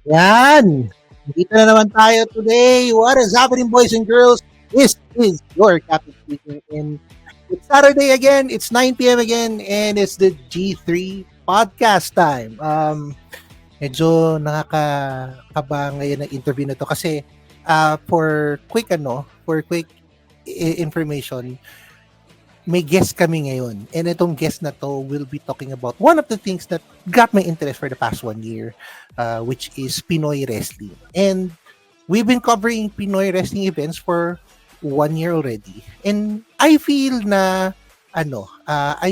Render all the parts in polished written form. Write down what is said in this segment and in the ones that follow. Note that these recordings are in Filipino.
Yan! Dito na naman tayo today. What is happening, boys and girls? This is your Captain speaking. And it's Saturday again. It's 9 p.m. again. And it's the G3 podcast time. Medyo nakakaba ngayon ng interview na to kasi for quick information, may guest kami ngayon. And itong guest na to will be talking about one of the things that got my interest for the past 1 year, which is Pinoy wrestling. And we've been covering Pinoy wrestling events for 1 year already. And I feel I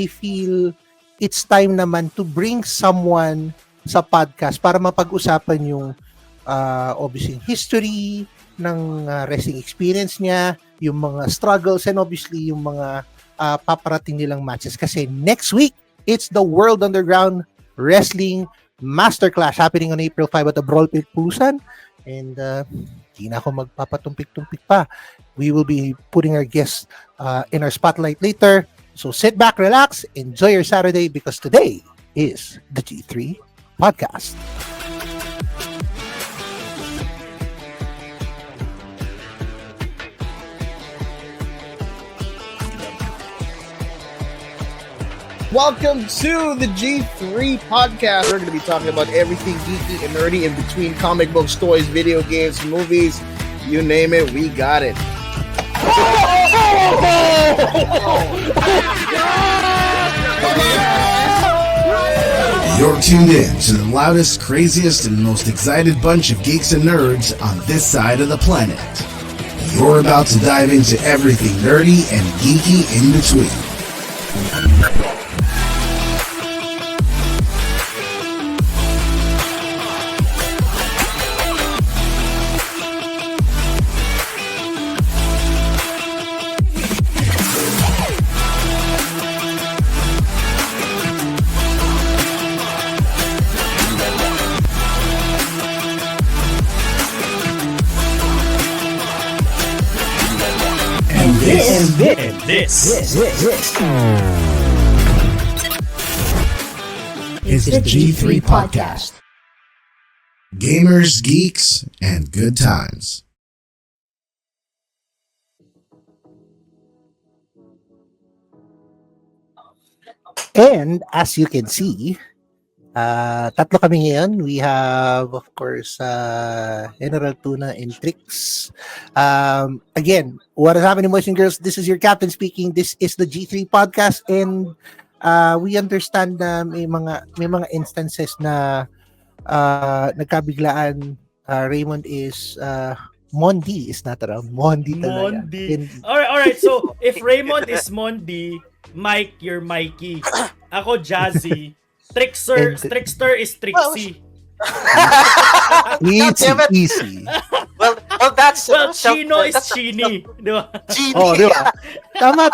feel it's time naman to bring someone sa podcast para mapag-usapan yung obviously history ng wrestling experience niya, yung mga struggles, and obviously yung mga paparating nilang matches. Kasi next week, it's the World Underground Wrestling Masterclass happening on April 5 at the Brawl Pit Pusan. And di na ako magpapatumpik-tumpik pa. We will be putting our guests in our spotlight later. So sit back, relax, enjoy your Saturday because today is the G3 Podcast. Welcome to the G3 podcast. We're going to be talking about everything geeky and nerdy in between comic books, toys, video games, movies, you name it, we got it. You're tuned in to the loudest, craziest, and most excited bunch of geeks and nerds on this side of the planet. You're about to dive into everything nerdy and geeky in between. This is the G3 Podcast. Gamers, geeks, and good times. And as you can see, tatlo kami ngayon. We have, of course, General Tuna and Trix. Again, what is happening, boys and girls? This is your captain speaking. This is the G3 podcast, and we understand na may mga instances na nagkabiglaan. Raymond is Mondi is not around. Mondi talaga. Mondi. Alright. So, if Raymond is Mondi, Mike, you're Mikey. Ako, Jazzy. Trickster is Trixie. Easy. Well, that's Chino is Chini, di ba? Oh, di ba? Tama.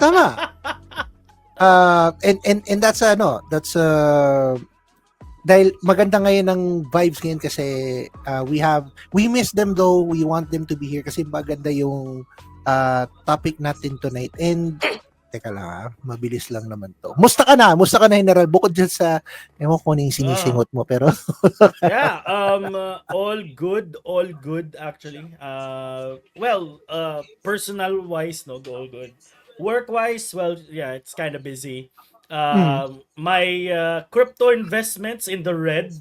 And that's dahil maganda ngayon ng vibes ngayon kasi we miss them though. We want them to be here kasi maganda yung topic natin tonight. And teka lang, mabilis lang naman to. Musta ka na, General, bukod dyan sa ewan ko yung sinisingot mo, pero Yeah, all good actually. Personal wise, no, all good. Work wise, well, yeah, it's kind of busy. My crypto investments in the red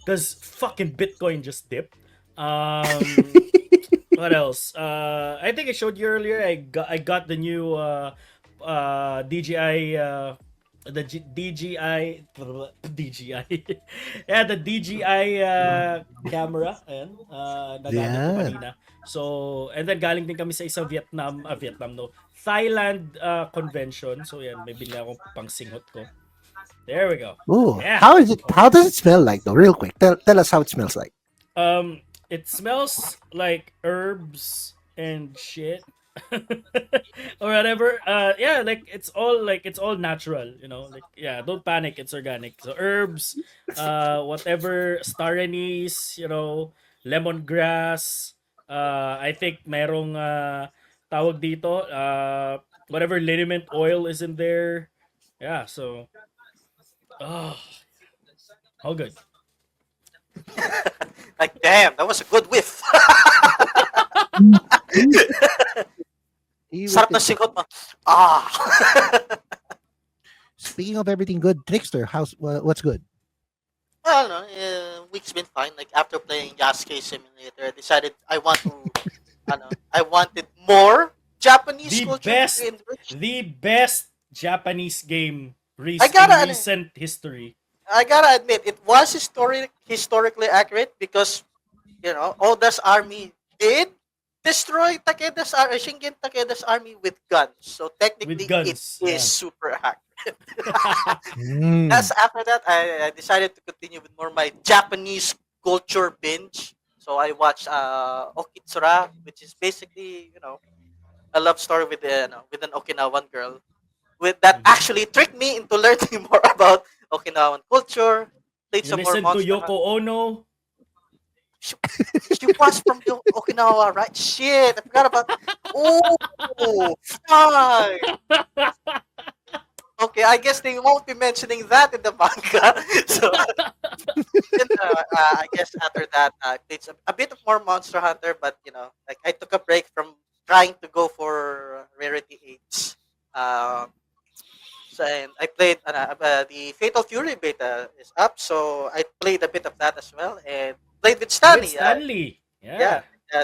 because fucking Bitcoin just dipped. What else? I think I showed you earlier. I got the new DJI DJI yeah, the DJI camera. Ayan, nagamit ko kanina. So, and then galing din kami sa isang Thailand convention. So yan, may binili akong pangsinghot ko. There we go. ooh, Yeah. how does it smell like though? Real quick, tell us how it smells like. It smells like herbs and shit. Or whatever. Yeah, like it's all natural, you know. Like, yeah, don't panic, it's organic. So herbs, whatever, star anise, you know, lemongrass. I think merong tawag dito, whatever liniment oil is in there. Yeah, so oh, all good. Like, damn, that was a good whiff. He Sarap whipped ng it. singhot mo. Ah. Speaking of everything good, Trickster, what's good? I don't know. Week's been fine. Like after playing Yasuke Simulator, I decided I wanted more Japanese The culture to best, be enriched. the best Japanese game I in gotta, recent history. I gotta admit, it was historically accurate because Oda's army did destroy Shingen Takeda's army with guns. So With technically, it guns. is Yeah. super accurate. Mm. That's after that, I decided to continue with more my Japanese culture binge. So I watched Okitsura, which is basically a love story with with an Okinawan girl, with that Mhm. actually tricked me into learning more about Okinawan culture. Played You some more listen to Monster Hunter. Yoko Ono. She, she was from Okinawa, right? Shit, I forgot about. Oh, fine. Okay, I guess they won't be mentioning that in the manga. So then, I guess after that, I played a bit of more Monster Hunter, but like I took a break from trying to go for rarity 8s. So and I played the Fatal Fury beta is up, so I played a bit of that as well, and played with With Stanley. Stanley. Yeah. Yeah.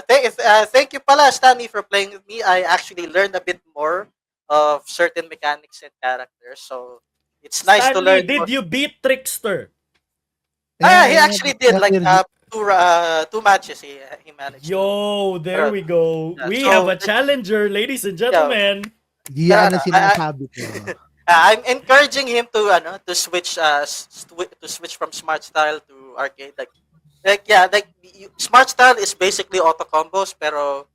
Thank you, pala, Stanley, for playing with me. I actually learned a bit more of certain mechanics and characters, so it's nice to Stanley, learn more. did you beat Trickster? Ah, Yeah, he yeah, actually did yeah, like yeah. two matches. He managed to. Yo, there Pero, we go. yeah, We have so a challenger, ladies and yeah, gentlemen. Yan ang I, sinasabi ko. I'm encouraging him to switch to switch from smart style to arcade. Smart style is basically auto combos, pero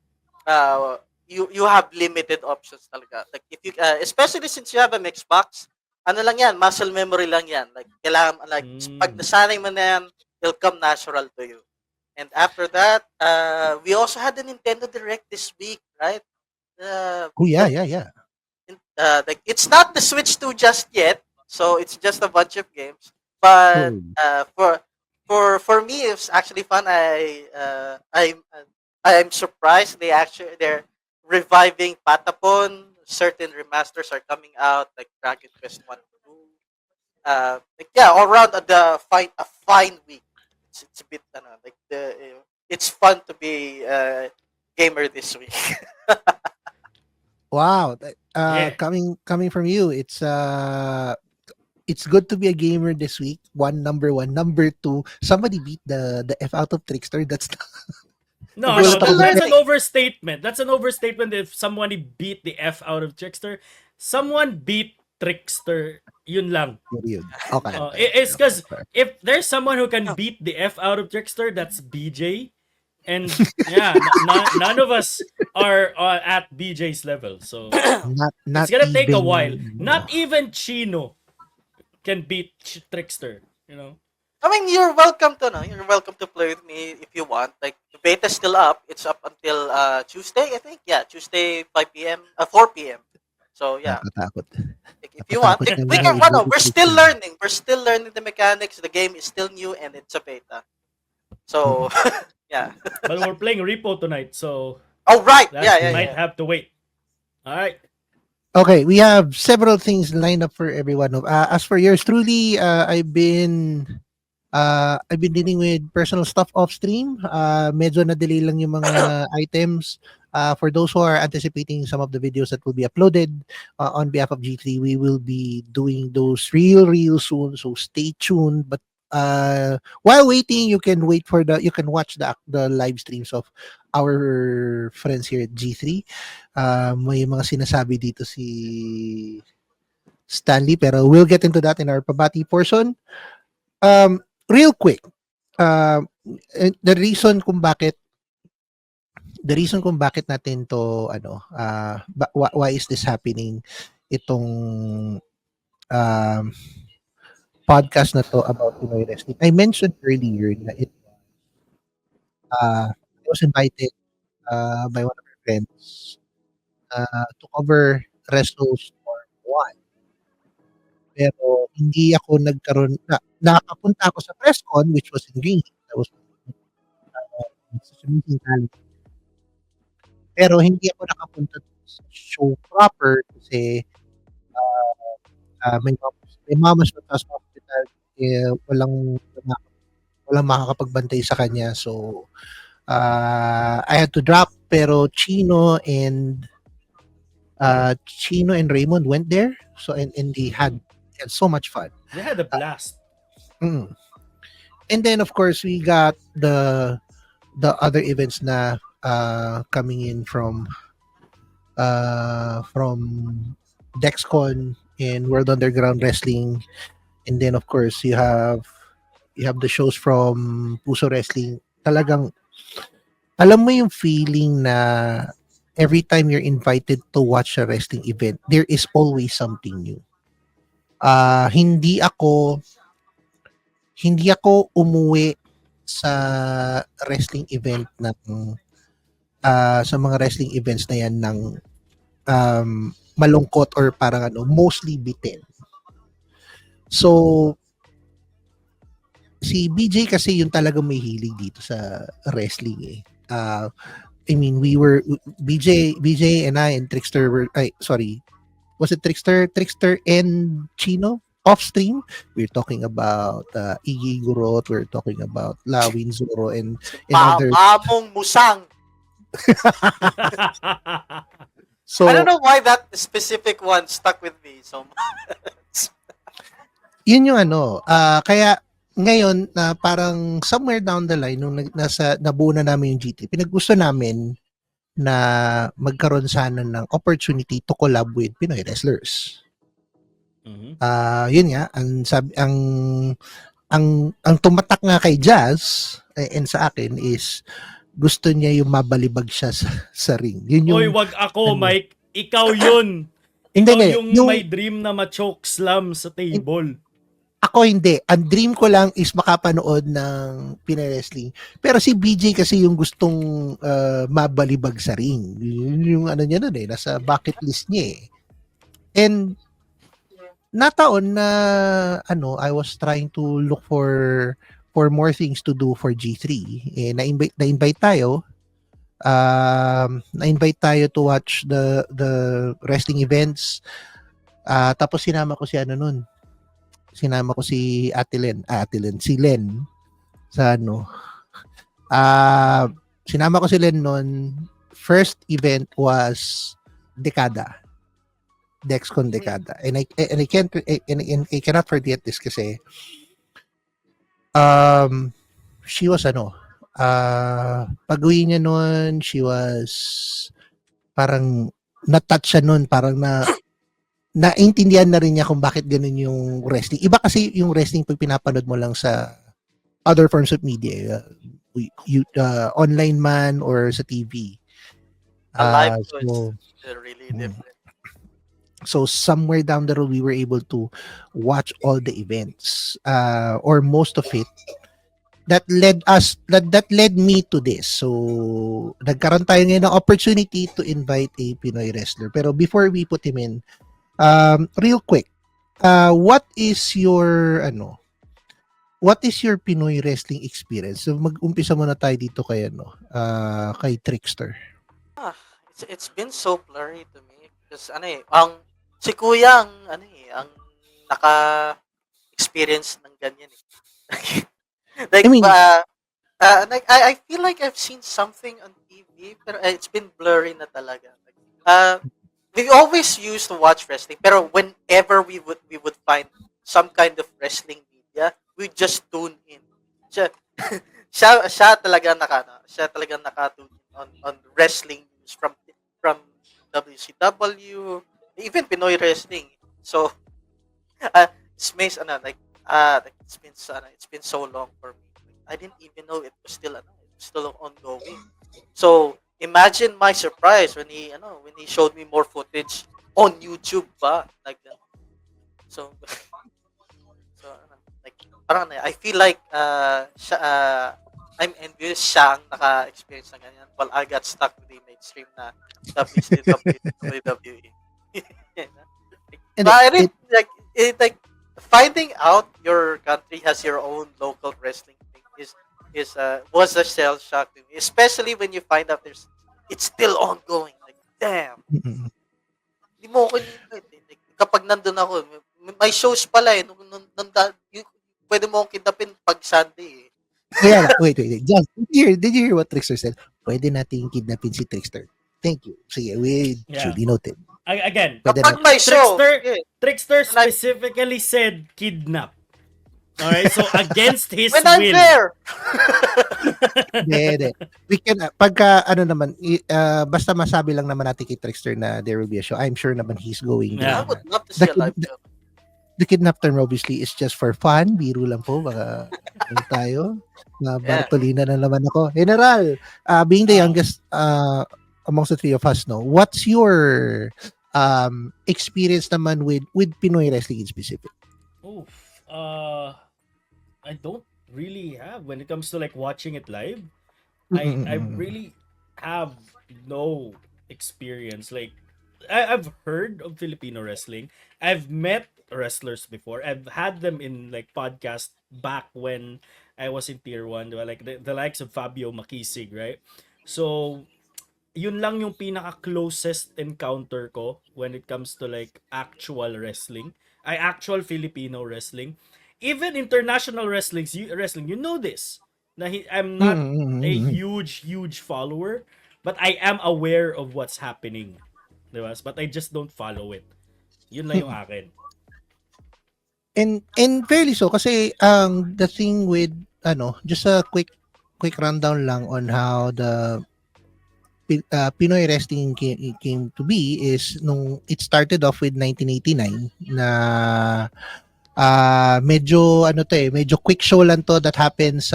you have limited options talaga. Like if you especially since you have a mixed box, ano lang yan, muscle memory lang yan. Like kailangan like pag Mm. nasanay mo na yan, it'll come natural to you. And after that, we also had the Nintendo Direct this week, right? Oh, yeah, yeah, yeah. Like it's not the Switch 2 just yet, so it's just a bunch of games. But Oh. for me, it's actually fun. I'm surprised they're reviving Patapon. Certain remasters are coming out, like Dragon Quest 1 and 2. Like yeah, all around a fine week. It's a bit like it's fun to be a gamer this week. Wow. Yeah. Coming from you, it's good to be a gamer this week. Number one. Number two, somebody beat the F out of Trickster. That's No, Nagulat ako that's dun. an overstatement. That's an overstatement if someone beat the F out of Trickster. Someone beat Trickster. Yun lang. Yun. Okay. It's because if there's someone who can beat the F out of Trickster, that's BJ. And yeah, none of us are at BJ's level. So Not it's gonna take a even, while. Not even Chino can beat Trickster. You know. I mean, you're welcome to You're welcome to play with me if you want. Like the beta's still up. It's up until Tuesday, I think. Yeah, Tuesday 5 p.m. 4 p.m. So yeah, Nakakatakot. like, if you want, Nakakatakot we naman can. na We're still learning. We're still learning the mechanics. The game is still new and it's a beta. So yeah. But we're playing Repo tonight, so Oh right. that Yeah, yeah, might yeah. have to wait. All right. Okay, we have several things lined up for everyone. As for yours truly, I've been dealing with personal stuff off stream. Medyo na-delay lang yung mga items. For those who are anticipating some of the videos that will be uploaded on behalf of G3, we will be doing those real soon. So stay tuned. But while waiting, you can watch the live streams of our friends here at G3. May mga sinasabi dito si Stanley, pero we'll get into that in our pabati portion. Real quick, the reason kung bakit natin to why is this happening, itong um, podcast na to about Pinoy wrestling. I mentioned earlier na I was invited by one of my friends to cover WrestleStorm 1. Pero hindi ako nagkaroon na nakapunta ako sa press con which was in Green Hills. such amazing talent. Pero hindi ako nakapunta sa show proper kasi may mama siya sa hospital. Walang makakapagbantay sa kanya. So, I had to drop. Pero Chino and Raymond went there. So, and they had so much fun. They had a blast. Mm. And then, of course, we got the other events na coming in from Dexcon and World Underground Wrestling, and then of course you have the shows from Puso Wrestling. Talagang alam mo yung feeling na every time you're invited to watch a wrestling event, there is always something new. Hindi ako umuwi sa wrestling event ng sa mga wrestling events na yan ng malungkot or parang mostly bitin. So si BJ kasi yung talagang may hilig dito sa wrestling eh. I mean, BJ and I and Trickster was it Trickster and Chino off stream? We're talking about Iggy Gurot, we're talking about Lawin Zoro and others. Mamong Musang. So I don't know why that specific one stuck with me so much. Yun yung kaya ngayon na parang somewhere down the line nung nabuo na namin yung GT, pinaggusto namin na magkaroon sana ng opportunity to collab with Pinoy wrestlers. Mhm. Yun nga ang tumatak nga kay Jazz and sa akin is gusto niya yung mabalibag siya sa ring. Yun yung Oy, wag ako, Mike. Ikaw yun. Hindi, Ikaw hindi. yung may dream na ma-choke slam sa table. Ako hindi. Ang dream ko lang is makapanood ng Pinoy Wrestling. Pero si BJ kasi yung gustong mabalibag sa ring. Yun yung niya nun eh. Nasa bucket list niya eh. And nataon na I was trying to look for more things to do for G3. Eh, na-invite tayo. Na-invite tayo to watch the wrestling events. Tapos sinama ko si nun. Sinama ko si si Len sa sinama ko si Len noon. First event was Dekada. Dexcon Dekada. And I cannot forget this kasi she was pag-uwi niya noon, she was parang na-touch siya noon, parang naintindihan na rin niya kung bakit ganun yung wrestling. Iba kasi yung wrestling pag pinapanood mo lang sa other forms of media, online man or sa TV. Live was really different. So somewhere down the road, we were able to watch all the events, or most of it. That led me to this. So nagkaroon tayo ngayon ng opportunity to invite a Pinoy wrestler. Pero before we put him in, real quick, what is your Pinoy wrestling experience? So mag-umpisa muna tayo dito kay kay Trickster. It's been so blurry to me because si Kuya ang naka-experience ng ganyan eh. Like, I mean, I feel like I've seen something on TV, pero it's been blurry na talaga. We always used to watch wrestling, pero whenever we would find some kind of wrestling media, we just tune in. Siya talaga nakatune on wrestling news from WCW, even Pinoy wrestling. So it's been so long for me. I didn't even know it was still ongoing. So imagine my surprise when he showed me more footage on YouTube pa, like that. So like parang I feel like I'm envious siya ang naka-experience ng ganyan while I got stuck with the mainstream na WWE. And But I didn't like finding out your country has your own local wrestling thing is was a shell shock to me, especially when you find out it's still ongoing. Like, damn, Mm-mm. hindi mo ako invite eh. Like, kapag nandun ako, may shows pala eh. Pwede mo akong kidnapin pag Sunday eh. Kaya nga, wait. Just, did you hear what Trickster said? Pwede nating kidnapin si Trickster. Thank you. Sige, we Yeah. duly noted. Again, Pwede Kapag may show, sige. Trickster Like- specifically said kidnap. Alright, so against his When I'm will. there! Hindi. We can, pagka, ano naman, basta masabi lang naman natin kay Trickster na there will be a show. I'm sure naman he's going. Yeah. I would love to see a live show. The kidnap term obviously is just for fun. Biro lang po. Baka ano tayo. Na Bartolina na naman ako. General, being the youngest amongst the three of us, no, what's your experience naman with Pinoy wrestling in specific? Oof. I don't really have when it comes to like watching it live. I really have no experience. Like I've heard of Filipino wrestling. I've met wrestlers before. I've had them in like podcast back when I was in tier 1, diba? Like the likes of Fabio Makisig, right? So yun lang yung pinaka-closest encounter ko when it comes to like actual wrestling. Actual Filipino wrestling. Even international wrestling, you know this. I'm not a huge follower, but I am aware of what's happening. Diba? But I just don't follow it. Yun lang yung akin. And fairly so kasi the thing with just a quick rundown lang on how the Pinoy wrestling came to be is nung it started off with 1989 na medyo medyo quick show lang to that happens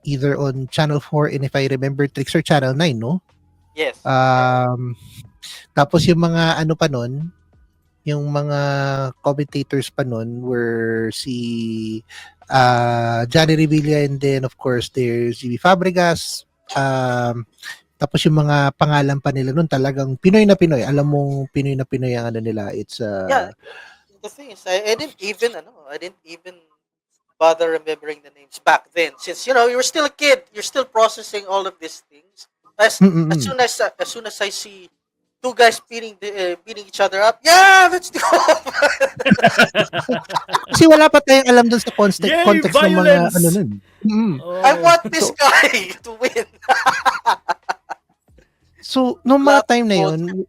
either on Channel 4 and if I remember Trickster Channel 9, no? Yes. Tapos yung mga pa nun, yung mga commentators pa nun were si Johnny Revilla and then of course there's GB Fabregas. Tapos yung mga pangalan pa nila nun talagang Pinoy na Pinoy. Alam mong Pinoy na Pinoy ang nila. It's Yeah. The thing is, I didn't even bother remembering the names back then, since you were still a kid, you're still processing all of these things. As soon as I see two guys beating each other up, yeah, let's go. kasi wala pa tayong alam dun sa context Yay, ng mga violence! nun. Oh. I want this guy to win. So, nung mga time na yun,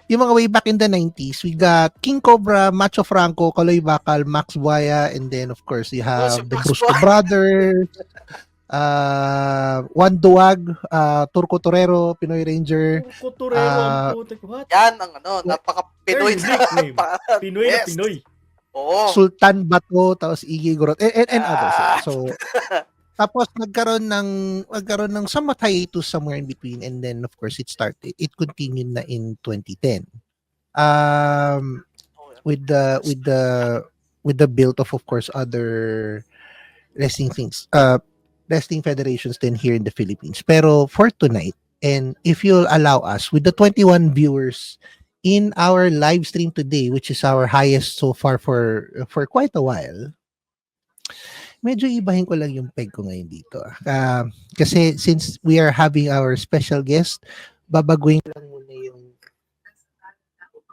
yung mga way back in the 90s, we got King Cobra, Macho Franco, Kaloy Bakal, Max Buaya, and then of course you have si the Max Brusco Buaya. Brothers, Juan Duwag, Turco Torero, Pinoy Ranger. Kuturero ang putik. What? Yan ang napaka-Pinoy Very unique name. Pinoy na Yes. Pinoy. Oo. Sultan Bato, tapos Iggy Gorot, and others. So, tapos nagkaroon ng somewhat hiatus somewhere in between, and then of course it continued na in 2010. With the build of course other wrestling things, wrestling federations then here in the Philippines. Pero for tonight, and if you'll allow us, with the 21 viewers in our live stream today, which is our highest so far for quite a while, medyo ibahin ko lang yung peg ko ngayon dito. Kasi since we are having our special guest, babaguhin ko lang muna yung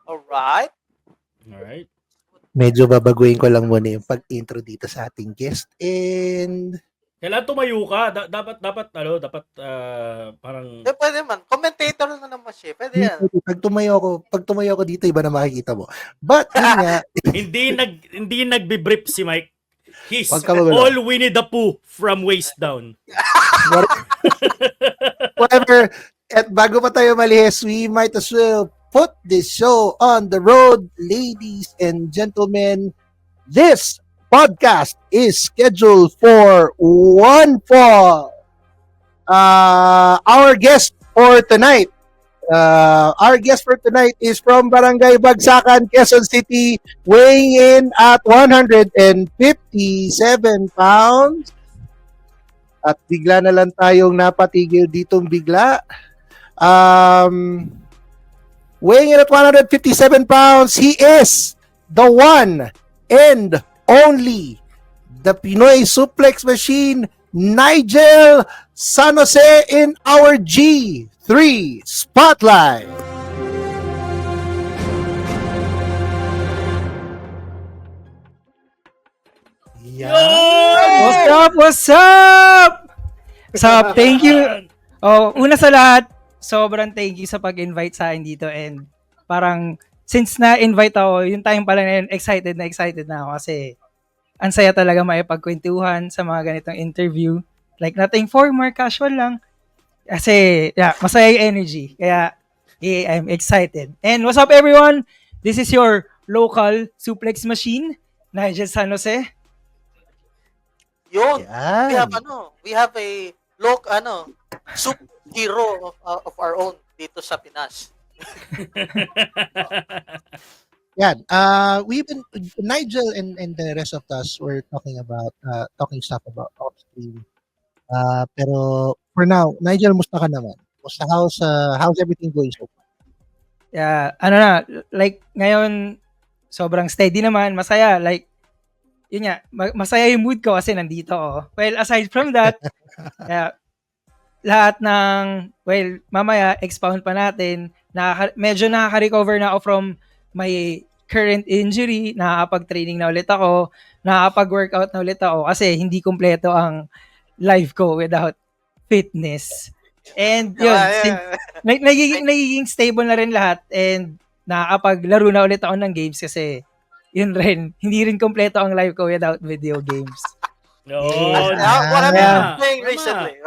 Alright. Alright. medyo babaguhin ko lang muna yung pag-intro dito sa ating guest. And Kailan tumayo ka? Dapat parang Pwede man. Commentator na naman siya. Pwede yan. pag tumayo ako dito, iba na makikita mo. But yun nga, hindi nagbi-brief si Mike. He's Wag ka magulo. all Winnie the Pooh from waist down. whatever. At bago pa tayo malihis, we might as well put this show on the road, ladies and gentlemen. This podcast is scheduled for one fall. Our guest for tonight is from Barangay Bagsakan, Quezon City, weighing in at 157 pounds. At bigla na lang tayong napatigil ditong bigla. Weighing in at 157 pounds, he is the one, and only the Pinoy Suplex Machine, Nigel San Jose in our G3 Spotlight. What's up? What's up? What's up? Thank you. Oh, una sa lahat, sobrang thank you sa pag-invite sa akin dito, and parang since na-invite ako, yung time pa lang na yun, excited na ako kasi ang saya talaga maipagkwentuhan sa mga ganitong interview. Like nothing formal, casual lang. Kasi, yeah, masaya yung energy. Kaya, yeah, I'm excited. And what's up everyone? This is your local suplex machine, Nigel San Jose. Yun. Yan. We have a superhero of our own dito sa Pinas. Yan. We've been Nigel and the rest of us were talking stuff about off screen. Pero for now, Nigel, musta ka naman? Musta how's everything going so far? Yeah, like ngayon sobrang steady naman, masaya, like yun nga, masaya yung mood ko kasi nandito ako. Well, aside from that, yeah, lahat ng, well, mamaya expound pa natin, medyo nakaka-recover na ako from my current injury, nakakapag-training na ulit ako, nakakapag-workout na ulit ako kasi hindi kumpleto ang life ko without fitness. And yun, nagiging stable na rin lahat, and nakakapaglaro na ulit ako ng games kasi yun rin, hindi rin kompleto ang life ko without video games. No. What have you been playing recently?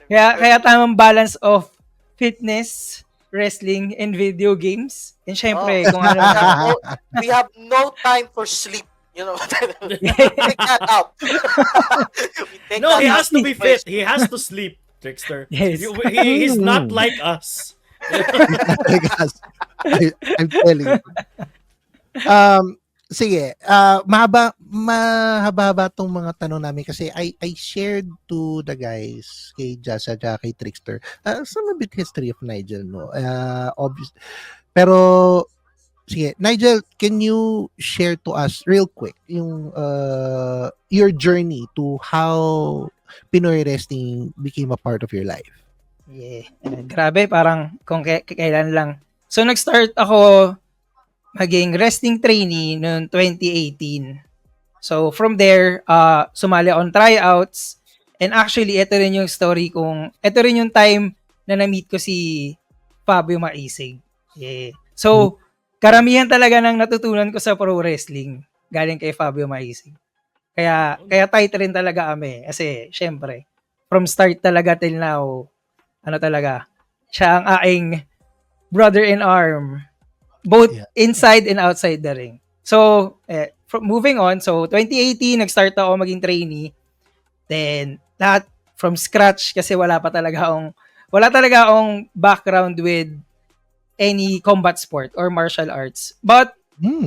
Kaya tamang balance of fitness, wrestling, and video games. And syempre, kung ano. We have no time for sleep. You know, take that out. No, he has to be fit. He has to sleep, Trickster. Yes. He's not like us. I'm telling you. Sige, mahaba tong mga tanong namin kasi I shared to the guys, kay Jazz at kay Trickster, some a bit history of Nigel, no? Obvious. Pero, sige, Nigel, can you share to us real quick yung your journey to how Pinoy wrestling became a part of your life? Yeah. Grabe, parang kung kailan lang. So, nag-start ako maging wrestling trainee noong 2018. So, from there, sumali on tryouts. And actually, ito rin yung story ito rin yung time na na-meet ko si Fabio Maisig. Yeah. So, karamihan talaga ng natutunan ko sa pro wrestling galing kay Fabio Maisig. Kaya tight rin talaga kami. Kasi, syempre, from start talaga till now, siya ang aking brother in arm. Both inside and outside the ring. So, moving on, so 2018, nag-start ako maging trainee. Then, lahat from scratch kasi wala talaga akong background with any combat sport or martial arts. But,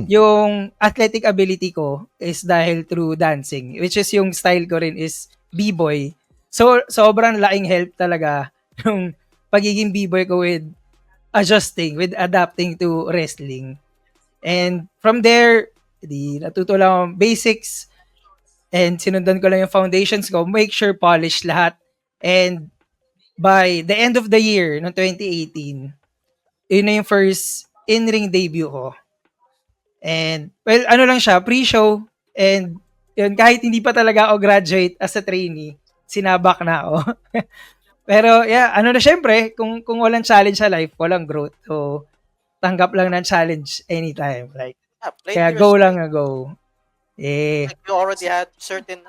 yung athletic ability ko is dahil through dancing, which is yung style ko rin is b-boy. So, sobrang laking help talaga yung pagiging b-boy ko with adapting to wrestling. And from there, natuto lang ako basics and sinundan ko lang yung foundations ko, make sure polish lahat. And by the end of the year, no 2018, yun na yung first in-ring debut ko. And, well, lang siya, pre-show. And, yun, kahit hindi pa talaga ako graduate as a trainee, sinabak na ako. Pero, yeah, syempre, kung walang challenge sa life, walang growth. So, tanggap lang ng challenge anytime. Like, kaya go lang na go. Yeah. Like you already had certain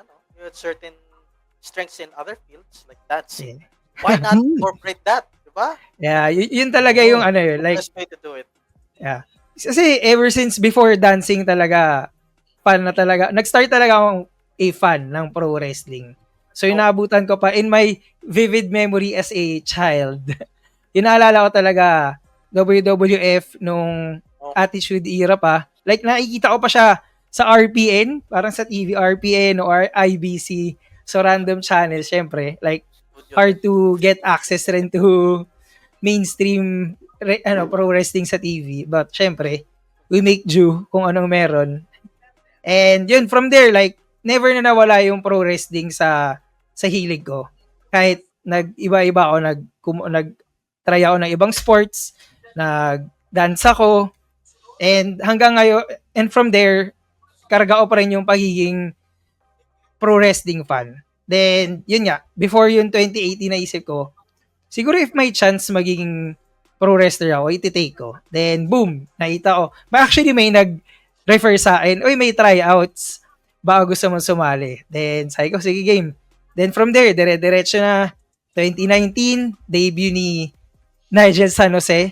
strengths in other fields, like dancing. Yeah. Why not incorporate that? Diba? Yeah, yun talaga yung like, best way to do it. Yeah. Kasi ever since before dancing talaga, fan na talaga. Nag-start talaga akong a fan ng pro wrestling. So, inaabutan ko pa in my vivid memory as a child. Inaalala ko talaga WWF nung Attitude Era pa. Like, nakikita ko pa siya sa RPN, parang sa TV, RPN or IBC. So, random channel, syempre. Like, hard to get access rin to mainstream pro wrestling sa TV. But, syempre, we make do kung anong meron. And yun, from there, like, never na nawala yung pro wrestling sa hilig ko. Kahit nag-iba-iba ako, nag-try ako ng ibang sports, nag-dance ako, and hanggang ngayon, and from there, karga ko pa rin yung pagiging pro wrestling fan. Then, yun nga, before yung 2018 naisip ko, siguro if may chance magiging pro wrestler ako, iti-take ko. Then, boom, nakita ko. Actually, may nag-refer sa akin, uy, may tryouts. Baka gusto mong sumali. Then, sabi ko, sige, game. Then, from there, dire-diretso na 2019, debut ni Nigel San Jose.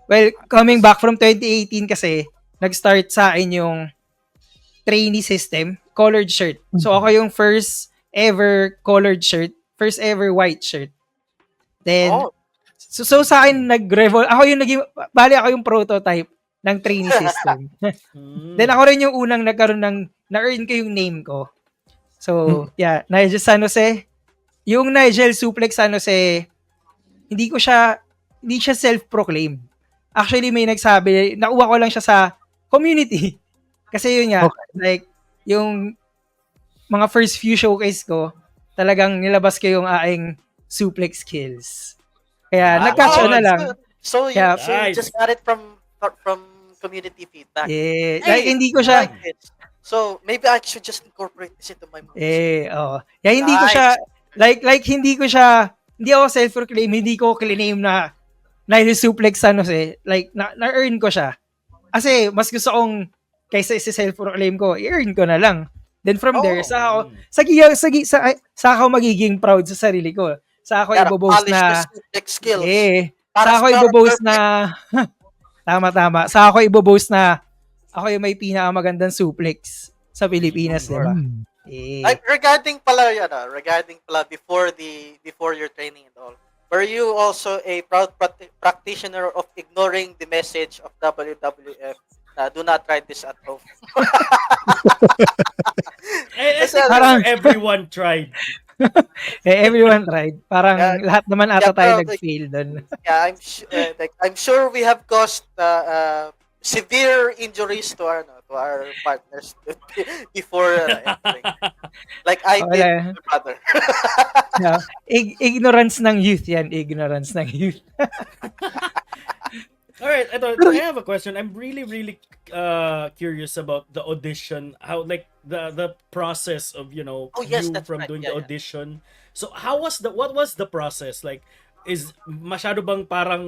Well, coming back from 2018 kasi, nag-start sa akin yung trainee system, colored shirt. So, ako yung first ever colored shirt, first ever white shirt. Then, Oh. so sa akin, ako yung ako yung prototype ng trainee system. Then, ako rin yung unang nagkaroon na-earn ko yung name ko. So, yeah, Nigel San Jose. Yung Nigel Suplex San Jose, hindi siya self-proclaimed. Actually, may nagsabi, nakuha ko lang siya sa community. Kasi yun nga, like, yung mga first few showcase ko, talagang nilabas ko yung aking suplex skills. Kaya, nag-catch on na lang. So you, Yeah. so you just got it from community feedback. Yeah, Hey, like, hindi ko siya, I like this. So maybe I should just incorporate this into my movie. Yeah, hindi ko siya, like, hindi ako self-proclaim, hindi ko claim na Nigel Suplex San Jose, like, na-earn ko siya. Kasi, mas gusto kong, kaysa self-proclaim ko, i-earn ko na lang. Then from there, sa ako magiging proud sa sarili ko. Sa ako Gotta iboboast polish na, the suplex skills. sa ako iboboast na, tama. Sa ako iboboast na, ako yung may pinakamagandang suplex sa Pilipinas, di ba? Like regarding pala before your training and all, were you also a proud practitioner of ignoring the message of WWF? Do not try this at home. I think Parang- everyone tried. Everyone tried. Parang Yeah. lahat naman ata tayo pero, nag-fail doon. Yeah, I'm sure we have caused severe injuries to our partners before entering. Like I did Wala. to my brother. Yeah. Ignorance ng youth yan. Ignorance ng youth. All right, I have a question. I'm really curious about the audition. How like the process of Oh, yes, you that's from right. doing Yeah, the yeah. audition. So what was the process like? Is masyado bang parang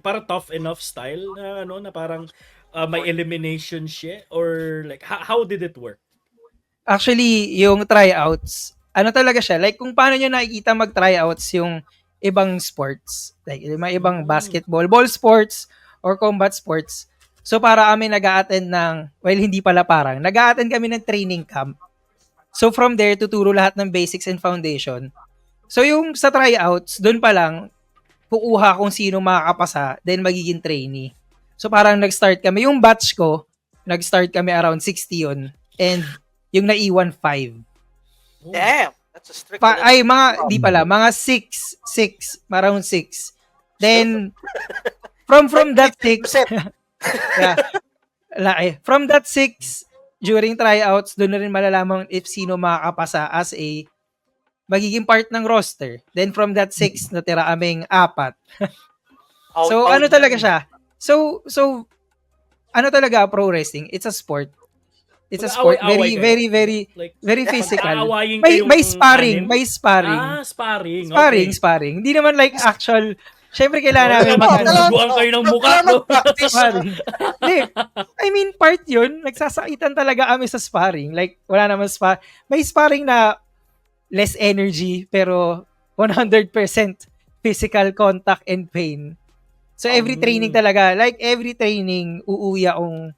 parang tough enough style na parang may elimination shit or like how did it work? Actually, yung tryouts, ano talaga siya, like kung paano nyo nakikita mag-tryouts yung ibang sports, like yung mga ibang basketball, ball sports, or combat sports. So para kami nag-a-attend nag-a-attend kami ng training camp. So from there, tuturo lahat ng basics and foundation. So yung sa tryouts, doon pa lang, kukuha kung sino makakapasa, then magiging trainee. So parang nag-start kami, yung batch ko, nag-start kami around 60 yun, and yung naiwan 5. Damn, that's a strict. Mga 6, around 6. Then, from that 6, yeah, from that 6, during tryouts, doon na rin malalaman if sino makakapasa as a magiging part ng roster. Then from that 6, natira kaming 4. So, ano talaga siya? So, ano talaga pro wrestling? It's a sport. It's a sport. Mag-away-away Very, kayo. very, Like, very physical. mag-aawayin May kayong sparring. anim? May sparring. Sparring. Sparring. Hindi naman like actual. Syempre, kailangan namin Magduduan kayo ng mukha, no? sparring. Hindi. I mean, part yun. Nagsasakitan talaga kami sa sparring. Like, wala naman may sparring na less energy, pero 100% physical contact and pain. So, every training talaga, uuwi akong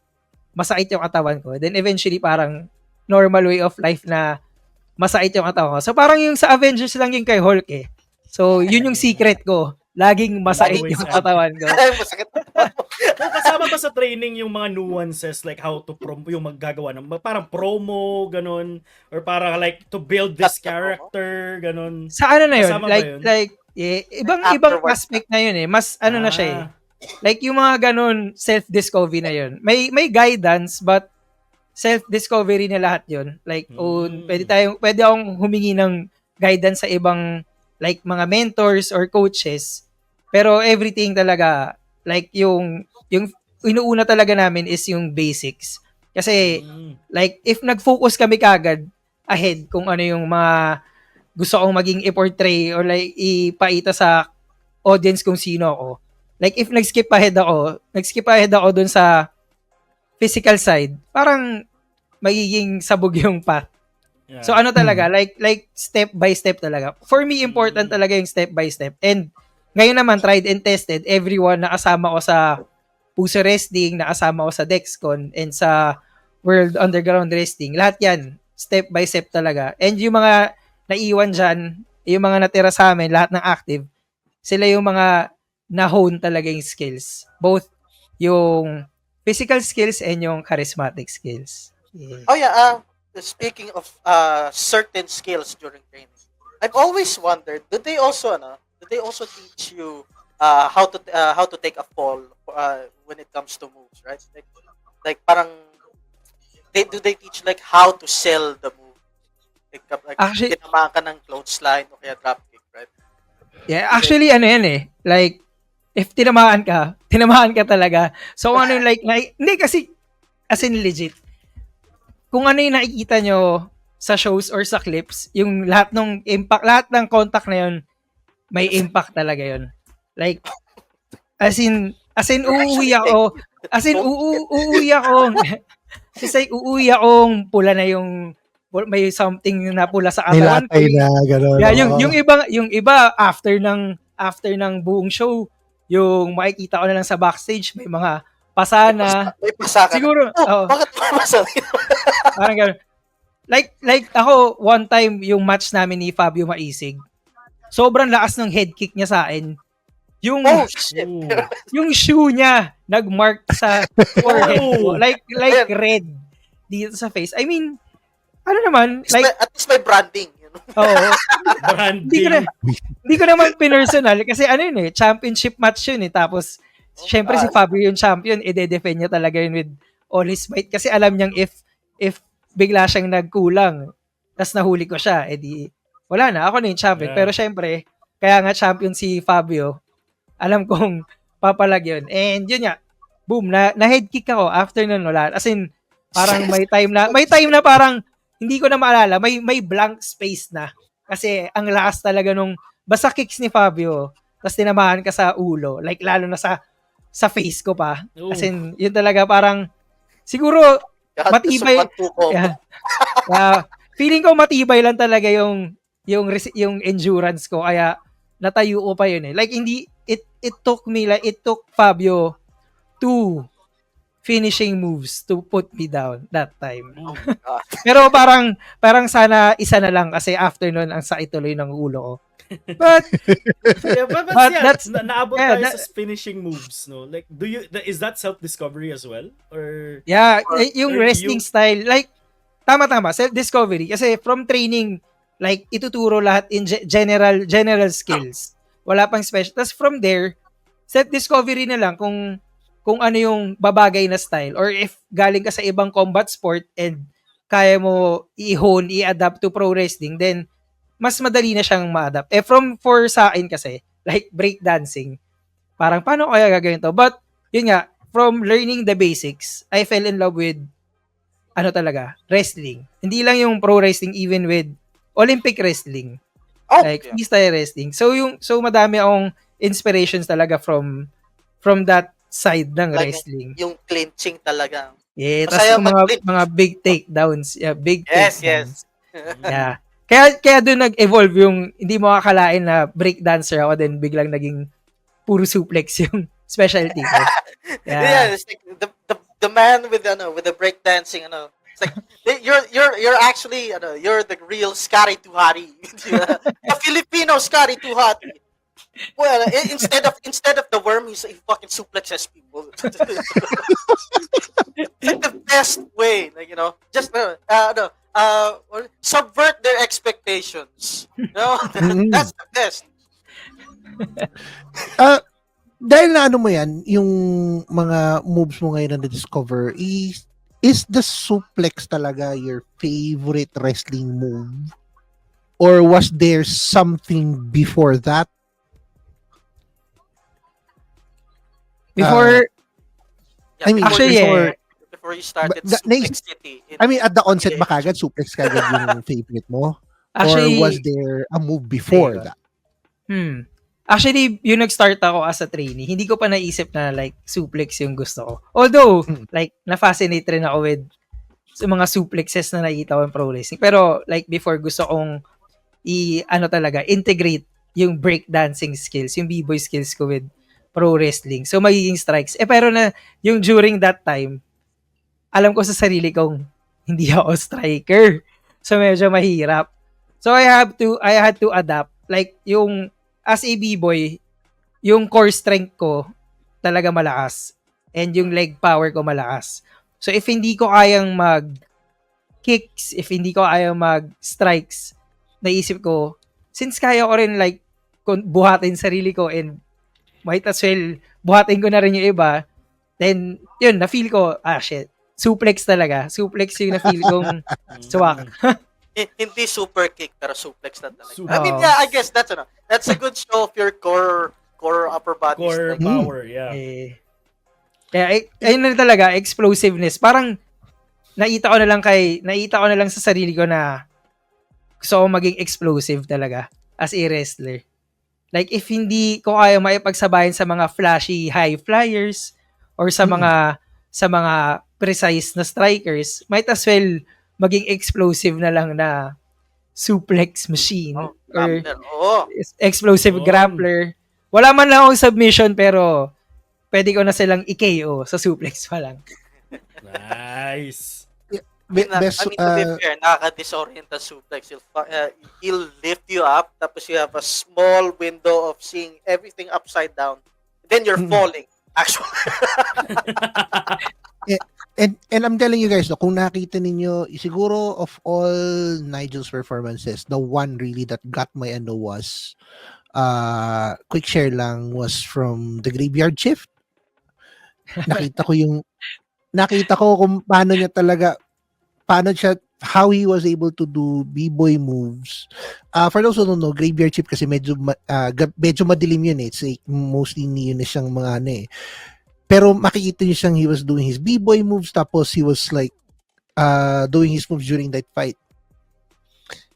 masakit yung katawan ko. Then, eventually, parang normal way of life na masakit yung katawan ko. So, parang yung sa Avengers lang yung kay Hulk eh. So, yun yung secret ko. Laging masakit Always yung katawan ko. Masakit. Kasama ba sa training yung mga nuances like how to yung maggagawa ng parang promo, ganun, or para like to build this character, ganun. Sa ano na yun? Kasama ba yun? Ibang Afterwards. aspect na yun eh. Mas ano na siya eh. Like yung mga ganun self-discovery na yun. May guidance but self-discovery na lahat yun. Like, Mm. pwede akong humingi ng guidance sa ibang, like, mga mentors or coaches. Pero everything talaga, like, yung inuuna talaga namin is yung basics. Kasi, Mm. like, if nag-focus kami kagad ahead kung ano yung mga gusto kong maging i-portray or like ipaita sa audience kung sino ako. Like, if nag-skip ahead ako dun sa physical side, parang magiging sabog yung path. Yeah. So, ano talaga, like step by step talaga. For me, important talaga yung step by step. And, ngayon naman, tried and tested, everyone nakasama ko sa Puso Wrestling, nakasama ko sa Dexcon, and sa World Underground Wrestling. Lahat yan, step by step talaga. And yung mga naiwan dyan, yung mga natira sa amin, lahat ng active, sila yung mga na-hone talaga yung skills. Both yung physical skills and yung charismatic skills. Yeah. Oh yeah, speaking of certain skills during training, I've always wondered, do they also teach you how to take a fall when it comes to moves, right? Like parang do they teach like how to sell the move? Like Actually- tinamaan ka ng clothesline o kaya dropkick, right? Yeah, actually, ano yan eh. Like, if tinamaan ka talaga. So, ano yung like hindi kasi, as in legit, kung ano yung nakikita nyo sa shows or sa clips, yung lahat ng impact, lahat ng contact na yun, may impact talaga yun. Like, as in, uuwi ako. As in, uuwi ako. It's like, uuwi akong pula na yung, may something na pula sa katawan ko. Nilatay na, gano'n. Yeah, yung iba after ng buong show, yung makikita ko na lang sa backstage, may mga pasana. May pasa ka Siguro, na. Bakit pasa? parang gano'n. Like ako, one time, yung match namin ni Fabio Maisig, sobrang lakas ng head kick niya sa akin. Yung, Oh, shit. Ooh. yung shoe niya, nag-mark sa forehead ko. Oh. Like red dito sa face. I mean, ano naman, like, At least may branding. You know? oo. Branding. Hindi ko naman pinersonal kasi ano yun eh, championship match yun eh. Tapos, syempre si Fabio yung champion, i-defend niya talaga yun with all his might. Kasi alam niyang if bigla siyang nagkulang, tas nahuli ko siya, edi wala na, ako na yung champion. Yeah. Pero syempre, kaya nga champion si Fabio, alam kong papalag yun. And yun nga, boom, na head kick ako after nun wala. As in, parang may time na parang hindi ko na maalala, may blank space na. Kasi ang lakas talaga nung basta kicks ni Fabio, tapos tinamaan ka sa ulo, like lalo na sa face ko pa. Ooh. As in, yun talaga parang siguro matibay. Yeah. Feeling ko matibay lang talaga yung endurance ko kaya natayo ko pa yun eh. Like hindi it took Fabio 2 finishing moves to put me down that time. Oh, Pero parang sana isa na lang kasi after nun ang sakit tuloy ng ulo ko. But yeah, but But yeah, that's- naabot yeah, tayo that- sa finishing moves, no? Like, is that self-discovery as well? Or, yeah, yung or wrestling you- style like tama self-discovery kasi from training like ituturo lahat in general skills. Wala pang special. Tapos from there, self-discovery na lang kung ano yung babagay na style or if galing ka sa ibang combat sport and kaya mo i-hone, i-adapt to pro wrestling, then mas madali na siyang ma-adapt. For sa akin kasi, like breakdancing, parang paano kaya gagawin to? But, yun nga, from learning the basics, I fell in love with wrestling. Hindi lang yung pro wrestling, even with Olympic wrestling. Oh, Like yeah. freestyle wrestling. So madami akong inspirations talaga from that side ng Like, wrestling. Yung clinching talaga. Yeah, masaya tas yung mag-clinch. mga big takedowns. Yeah, big Yes, takedowns. yes. Yeah. Kaya doon nag-evolve yung hindi mo akalain na breakdancer ako then biglang naging puro suplex yung specialty ko. Yeah, it's like the man with the breakdancing, It's like you're actually you're the real Scary Tuhari. The Filipino Scary Tuhari. Well, instead of the worm, he fucking suplexes people. It's like the best way, like just subvert their expectations. That's the best. Dahil na ano mo yan, yung mga moves mo ngayon na na-discover, is the suplex talaga your favorite wrestling move? Or was there something before that? Before, Yeah, I mean, actually, before, before you started but Suplex City in I mean, at the onset ba PH. kagad, suplex kagad yung favorite mo? Or was actually, there a move before ayun. that? Actually, yung nag-start ako as a trainee, hindi ko pa naisip na like suplex yung gusto ko. Although, Mm. like, na-fascinate rin ako with sa mga suplexes na nakikita ko in pro wrestling. Pero, like, before, gusto kong integrate yung breakdancing skills, yung b-boy skills ko with pro wrestling. So, magiging strikes. Pero yung during that time, alam ko sa sarili kong hindi ako striker. So, medyo mahirap. So, I had to adapt. Like, as a b-boy, yung core strength ko talaga malakas. And yung leg power ko malakas. So, if hindi ko kayang mag-kicks, if hindi ko kayang mag-strikes, naisip ko, since kaya ko rin like buhatin sarili ko and might as well buhatin ko na rin yung iba, then, yun, na-feel ko, shit, suplex talaga. Suplex yung na-feel kong swak. Hindi super kick pero suplex na talaga. Super. I mean, yeah, I guess that's a good show of your core upper body Core strength. power, yeah. Kaya, ayun na talaga, explosiveness. Parang, naita ko na lang sa sarili ko na gusto ko maging explosive talaga as a wrestler. Like, if hindi ko kaya maipagsabayan sa mga flashy high flyers or sa mga precise na strikers, might as well maging explosive na lang na suplex machine or Grappler. Oo. explosive Oh. grappler. Wala man lang akong submission pero pwede ko na silang i-KO sa suplex pa lang. Nice. Best, I mean, to be fair, nakaka-disorient ang suplex. He'll lift you up, tapos you have a small window of seeing everything upside down. Then you're falling, actually. and I'm telling you guys, no, kung nakita ninyo, siguro of all Nigel's performances, the one really that got my was, quick share lang, was from the Graveyard Shift. Nakita ko kung paano siya, how he was able to do b-boy moves. For those who don't know, Graveyard Shift kasi medyo madilim yun eh. It's like mostly neon siyang mga Pero makikita niyo siyang he was doing his b-boy moves, tapos he was like doing his moves during that fight.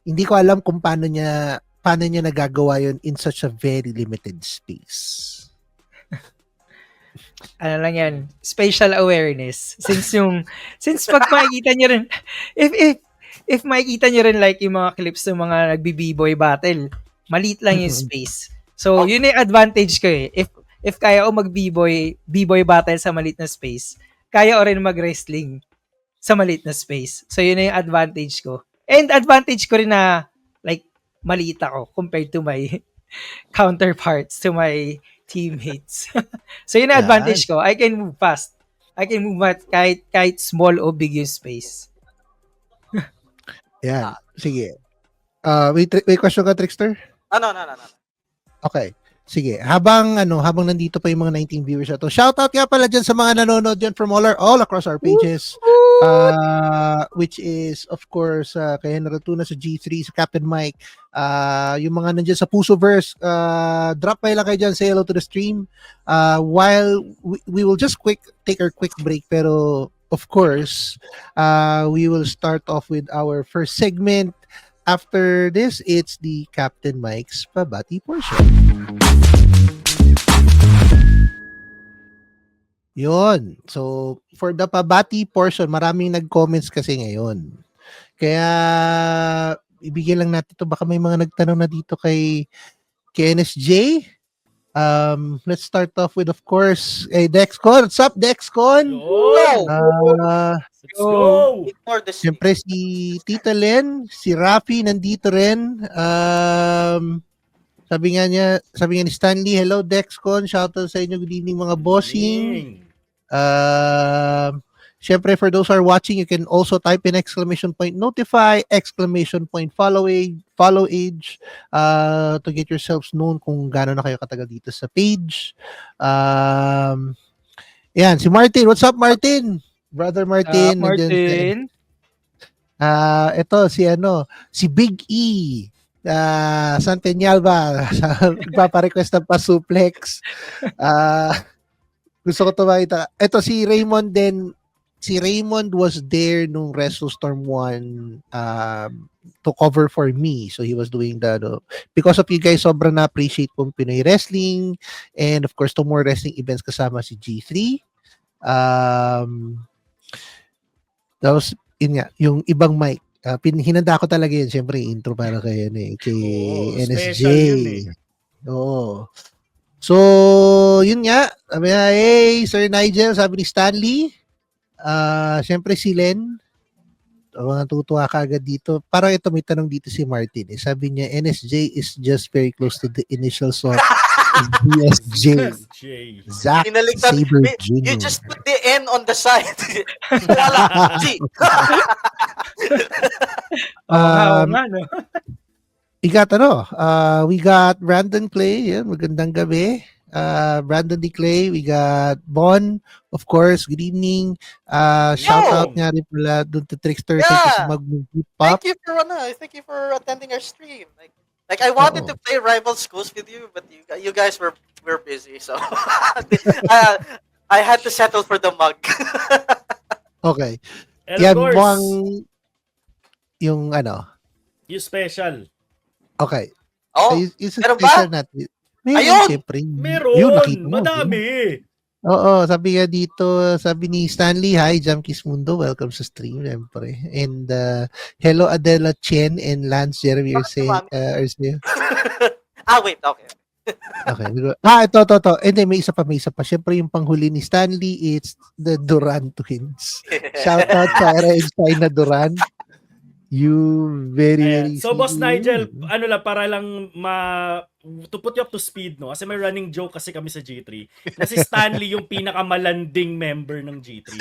Hindi ko alam kung paano niya nagagawa yun in such a very limited space. Ano lang yan, spatial awareness. Since pag makikita nyo rin, if makikita nyo rin like yung mga clips ng mga nagbi-b-boy battle, maliit lang yung space. So, yun yung advantage ko eh. If kaya ko mag-b-boy battle sa maliit na space, kaya ko rin mag-wrestling sa maliit na space. So, yun yung advantage ko. And advantage ko rin na like maliit ako compared to my counterparts, to my teammates. So, yun ang advantage ko. I can move fast. I can move kahit small o big yung space. Yan. Sige. May question ka, Trickster? No. Okay. Sige. Habang nandito pa yung mga 19 viewers na to, shoutout nga pala dyan sa mga nanonood dyan from all across our pages. Which is, of course, kay Henry Tuna sa G3, sa Captain Mike, yung mga nandyan sa Pusoverse, drop by lang kayo dyan, say hello to the stream. While we will just take our quick break, pero of course, we will start off with our first segment. After this, it's the Captain Mike's Pabati portion. Yun. So, for the Pabati portion, maraming nag-comments kasi ngayon. Kaya, ibigyan lang natin ito. Baka may mga nagtanong na dito kay NSJ. Let's start off with, of course, Dexcon. What's up, Dexcon? Let's go! Ignore the Siyempre si Tita Len, si Rafi nandito rin. Sabi nga ni Stanley, hello Dexcon, shoutout sa inyo, good evening mga bossing. Siyempre for those who are watching, you can also type in !notify, follow age, to get yourselves known kung gaano na kayo katagal dito sa page. Yan, si Martin. What's up, Martin? Brother Martin, nandiyan si Martin. ito si Big E. San Peñalba, nagpapa-request ng pa-suplex. Gusto ko ito makita. Ito si Raymond din. Si Raymond was there nung WrestleStorm 1 to cover for me. So he was doing because of you guys, sobrang na-appreciate kong Pinoy wrestling, and of course, to more wrestling events kasama si G3. Tapos, yun nga, yung ibang mic. Hinanda ko talaga yun. Siyempre, intro para kay NSJ. Special yun eh. Oo. So, yun nga. Sabi niya, hey, Sir Nigel, sabi ni Stanley. Siyempre si Len. Natutuwa ka agad dito. Parang ito, may tanong dito si Martin. Sabi niya, NSJ is just very close to the initial song of BSJ. Jay. Zack Pinaliktad. Saber You Jr. just put the N on the side. Wala. G. Oo nga, no? We got Brandon Clay. Yan, magandang gabi. Brandon D. Clay. We got Bon, of course. Good evening. Shout out nga rin pala dun to Trickster. Thank you Yeah. sa mag-pop. Thank you for attending our stream. Like I wanted to play Rival Schools with you, but you guys were busy, so I had to settle for the mug. Okay. And Yan, of course, mukhang yung you special. Okay. Oh, Yung meron special ba? natin. Ayun! Siyempre. Meron! Yun, nakita mo. Madami! Oo, sabi nga dito, sabi ni Stanley, hi, Jamkis Mundo, welcome sa stream, siyempre. And hello Adela Chen and Lance Jeremy Arceo. Wait, okay. Okay. Ito. And then may isa pa. Siyempre yung panghuli ni Stanley, it's the Duran twins. Shout out Kyra and China Duran. You very So, Boss sweet. Nigel, para lang to put you up to speed, no? Kasi may running joke kasi kami sa G3 na si Stanley yung pinakamalanding member ng G3.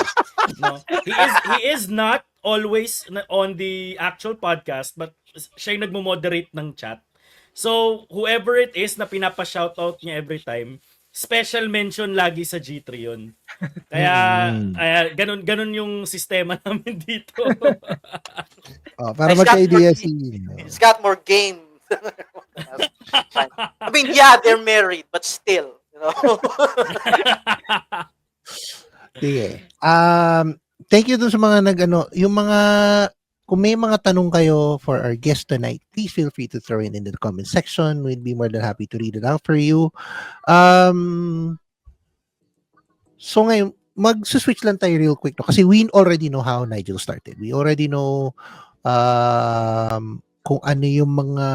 No? He is not always on the actual podcast, but siya yung nagmo-moderate ng chat. So, whoever it is na pinapa-shoutout niya every time, special mention lagi sa G3 yun. Kaya, ganun yung sistema namin dito. Para magka-idea si... He's got more game. I mean, yeah, they're married, but still, you know. Sige. Thank you dun sa mga yung mga, kung may mga tanong kayo for our guest tonight, please feel free to throw in the comment section. We'd be more than happy to read it out for you. So ngayon, mag-switch lang tayo real quick, no? Kasi we already know how Nigel started. We already know kung ano yung mga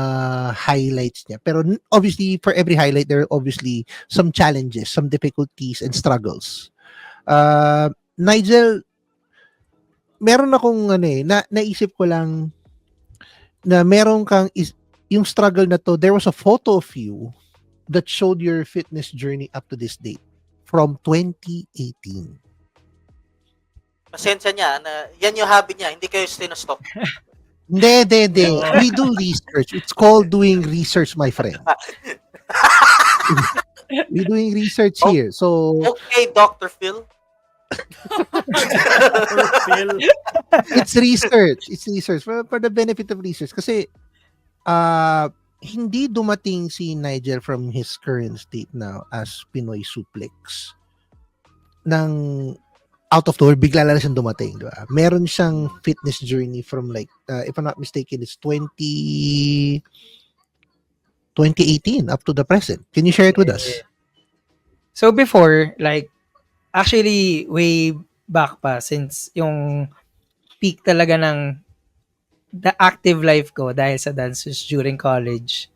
highlights niya. Pero obviously, for every highlight, there are obviously some challenges, some difficulties, and struggles. Nigel, meron akong naisip ko lang na meron kang yung struggle na to, there was a photo of you that showed your fitness journey up to this date from 2018. Pasensya niya, yan yung hobby niya, hindi kayo sinostop. Hindi. We do research. It's called doing research, my friend. We're doing research here. So, Okay, Dr. Phil. it's research. It's research for the benefit of research. Kasi hindi dumating si Nigel from his current state now as Pinoy Suplex ng out of nowhere, bigla lang siyang dumating, di ba? Meron siyang fitness journey from if I'm not mistaken, it's 2018 up to the present. Can you share it with us? So before, actually, way back pa, since yung peak talaga ng the active life ko dahil sa dances during college.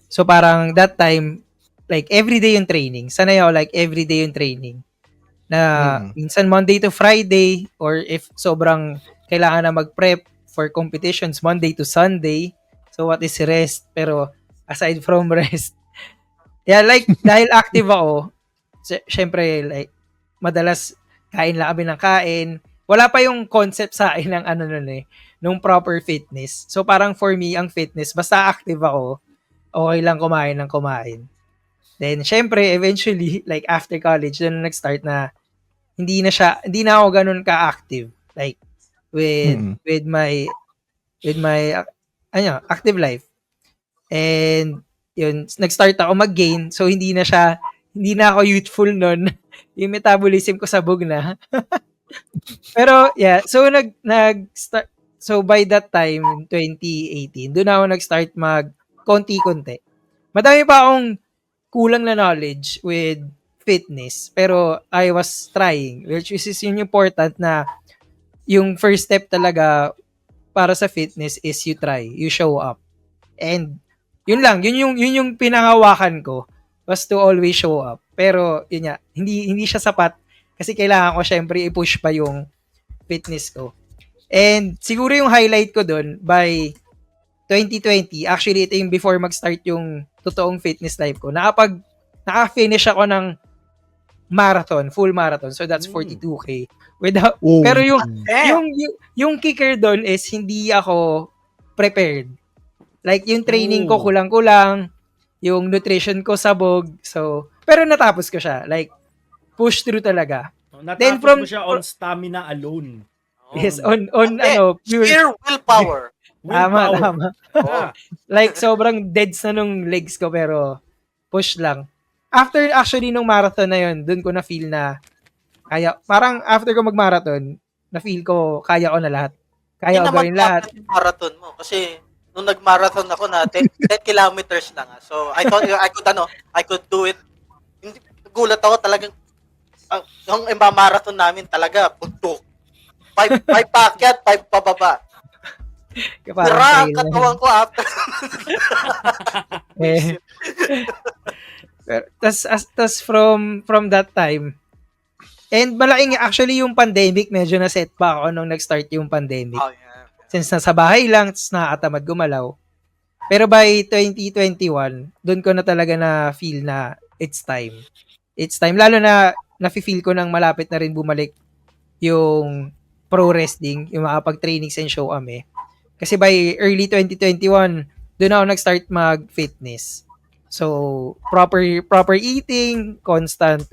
So parang that time, everyday yung training. Sanay ako everyday yung training. Na minsan Monday to Friday, or if sobrang kailangan na mag-prep for competitions, Monday to Sunday. So what is rest? Pero aside from rest, dahil active ako, syempre, madalas kain lang kami ng kain. Wala pa yung concept sa akin ng nung proper fitness. So parang for me, ang fitness, basta active ako, okay lang kumain ng kumain. Then, syempre, eventually, after college, doon nag-start na hindi na ako ganun ka-active like Mm. with my active life. And yun, nag-start ako mag-gain. So hindi na ako youthful nun. Yung metabolism ko sabog na. Pero yeah, so nag-start, so by that time, 2018, doon ako nag-start mag konti-konti. Madami pa akong kulang na knowledge with fitness, pero I was trying, which is yun important na yung first step talaga para sa fitness is you try, you show up. And yun lang, yun yung pinangawakan ko was to always show up. Pero yun nga, hindi siya sapat kasi kailangan ko syempre i-push pa yung fitness ko. And siguro yung highlight ko doon by 2020, actually ito yung before mag-start yung totoong fitness life ko. Naka-finish ako ng marathon, full marathon. So that's 42K. Oh. Pero yung kicker doon is hindi ako prepared. Like yung training ko kulang-kulang, yung nutrition ko sabog. So, pero natapos ko siya. Like push through talaga. Then Natapos mo siya on stamina alone. Yes, on pure Sheer willpower. tama. Oh. Like sobrang deads na nung legs ko pero push lang. After actually nung marathon na yun, dun ko na feel na parang after ko mag-marathon, na feel ko kaya ko na lahat. Kaya ko gawin lahat. Yung marathon mo. Kasi nung nag-marathon ako na 10 kilometers lang. So I thought I could do it. Hindi, gulat ako talagang yung marathon namin talaga puntok. 5 paakyat, 5 pababa. Sira ang katawan ko after. Tas from that time, and malaking actually yung pandemic, medyo na-set pa ako nung nag-start yung pandemic. Oh, yeah. Since nasa bahay lang, tas nakakatamad gumalaw. Pero by 2021, doon ko na talaga na feel na it's time. It's time. Lalo na nafe-feel ko nang malapit na rin bumalik yung pro wrestling, yung makapag-trainings and show kami. Kasi by early 2021, doon ako nag-start mag-fitness. So, proper eating, constant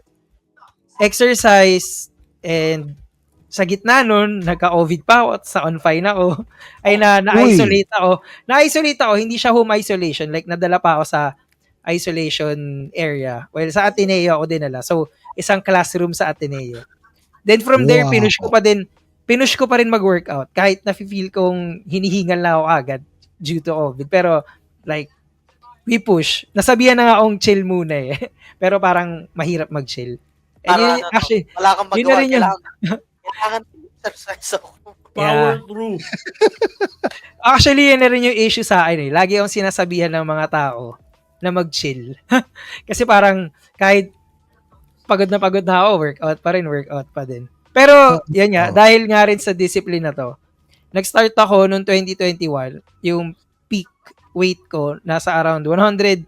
exercise, and sa gitna nun, nagka-COVID pa ako at sa confine ako, ay na-isolate ako. Na-isolate ako, hindi siya home isolation. Like, nadala pa ako sa isolation area. Well, sa Ateneo ako dinala. So, isang classroom sa Ateneo. Then from there, pinush ko pa rin mag-workout. Kahit na-feel kong hinihingal na ako agad due to COVID. Pero, like, we push. Nasabihan na nga akong chill muna eh. Pero parang mahirap mag-chill. Para Actually, wala kang yun na magawa. rin yun. Kailangan exercise ako. Power through. Actually, yan na rin yung issue sa akin eh. Lagi akong sinasabihan ng mga tao na mag-chill. Kasi parang kahit pagod na ako, workout pa din. Pero, yan nga, dahil nga rin sa discipline na to, nag-start ako noong 2021, yung peak weight ko, nasa around 188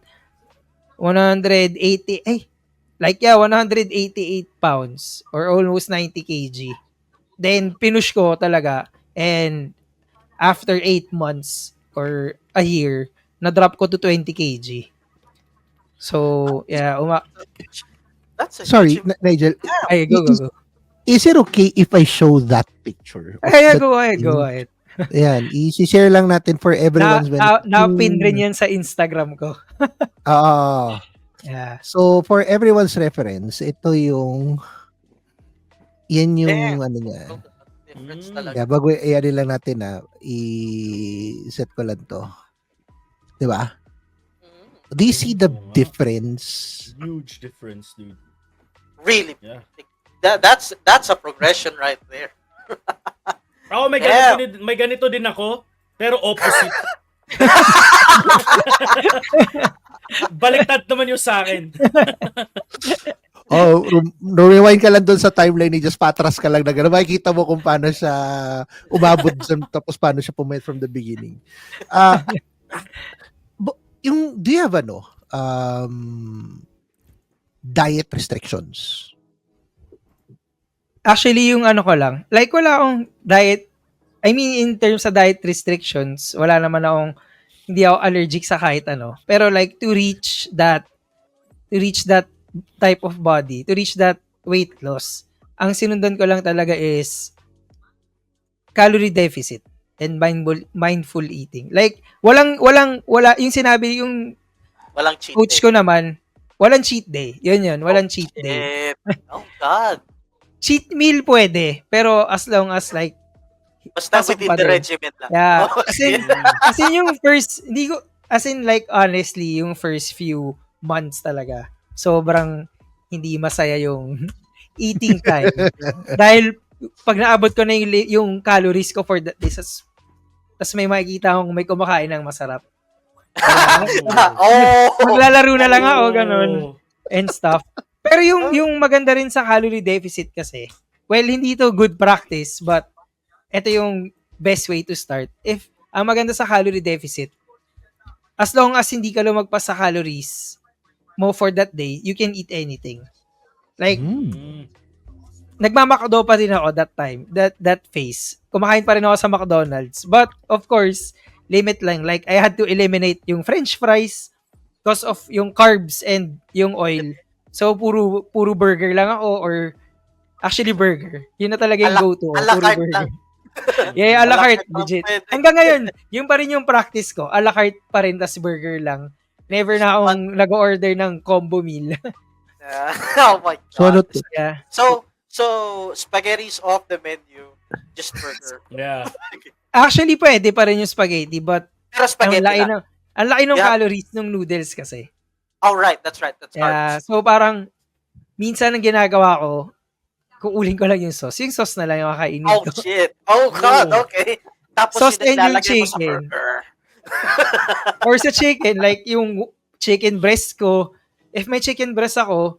pounds or almost 90 kg. Then, pinush ko talaga. And after 8 months or a year, na-drop ko to 20 kg. So, yeah. That's a Sorry, huge- Nigel. Ay, go. Is it okay if I show that picture? Ay, go ahead. Ayan, i-share lang natin for everyone's Na-pin rin yan sa Instagram ko. Yeah. So, for everyone's reference, ito yung yan yung ano niya. difference talaga. Yeah, bago i-ano lang natin i-set ko lang to. Di ba? Do you see the difference? Huge difference, dude. Really. Yeah. That's a progression right there. Ako may ganito din ako, pero opposite. Baliktad naman yung sa akin. Rewind ka lang doon sa timeline ni just patras ka lang na gano'n. Makikita mo kung paano siya umabot tapos paano siya pumayat from the beginning. Do you have diet restrictions? Actually, yung ano ko lang, like wala akong diet, I mean in terms sa diet restrictions, wala naman hindi ako allergic sa kahit ano. Pero like to reach that type of body, to reach that weight loss, ang sinundan ko lang talaga is calorie deficit and mindful eating. Like, wala, yung sinabi, yung Walang cheat coach day. ko naman, walang cheat day. Yun, walang cheat day. Oh God. Cheat meal pwede, pero as long as like, Basta pasok within pa the din. regimen lang. Yeah. Oh, As in yung first, hindi ko, as in like honestly, yung first few months talaga, sobrang hindi masaya yung eating time. Dahil pag naabot ko na yung calories ko for that day, tas may makikita akong may kumakain ng masarap. oh. Maglalaro na lang ako, ganun, Oh. and stuff. Pero yung maganda rin sa calorie deficit kasi, well, hindi to good practice, but ito yung best way to start. If ang maganda sa calorie deficit, as long as hindi ka lumagpas sa calories mo for that day, you can eat anything. Like, nagmamakdo pa din ako that time, that phase. Kumakain pa rin ako sa McDonald's. But, of course, limit lang. Like, I had to eliminate yung french fries because of yung carbs and yung oil. So, puro burger lang ako or actually burger. Yun na talaga yung go-to. A la Puro carte burger. lang. Yeah, a la carte, lang legit. pwede. Hanggang ngayon, yung pa rin yung practice ko. A la carte pa rin, tas burger lang. Never na akong nag-order ng combo meal. Oh my God. So, ano to? Yeah. So spaghetti's off the menu. Just burger. Yeah. Actually, pwede pa rin yung spaghetti, but Pero ang spaghetti laki lang. ang laki ng Yeah. calories ng noodles kasi. Oh, right. That's right. That's Yeah, carbs. so parang minsan ang ginagawa ko, kuulin ko lang yung sauce. Yung sauce na lang yung kakainin Oh, ko. shit. Oh, God. Oh. Okay. Tapos Sauce yun and yung ilalagay mo sa chicken. burger. Or sa chicken, like yung chicken breast ko, if may chicken breast ako,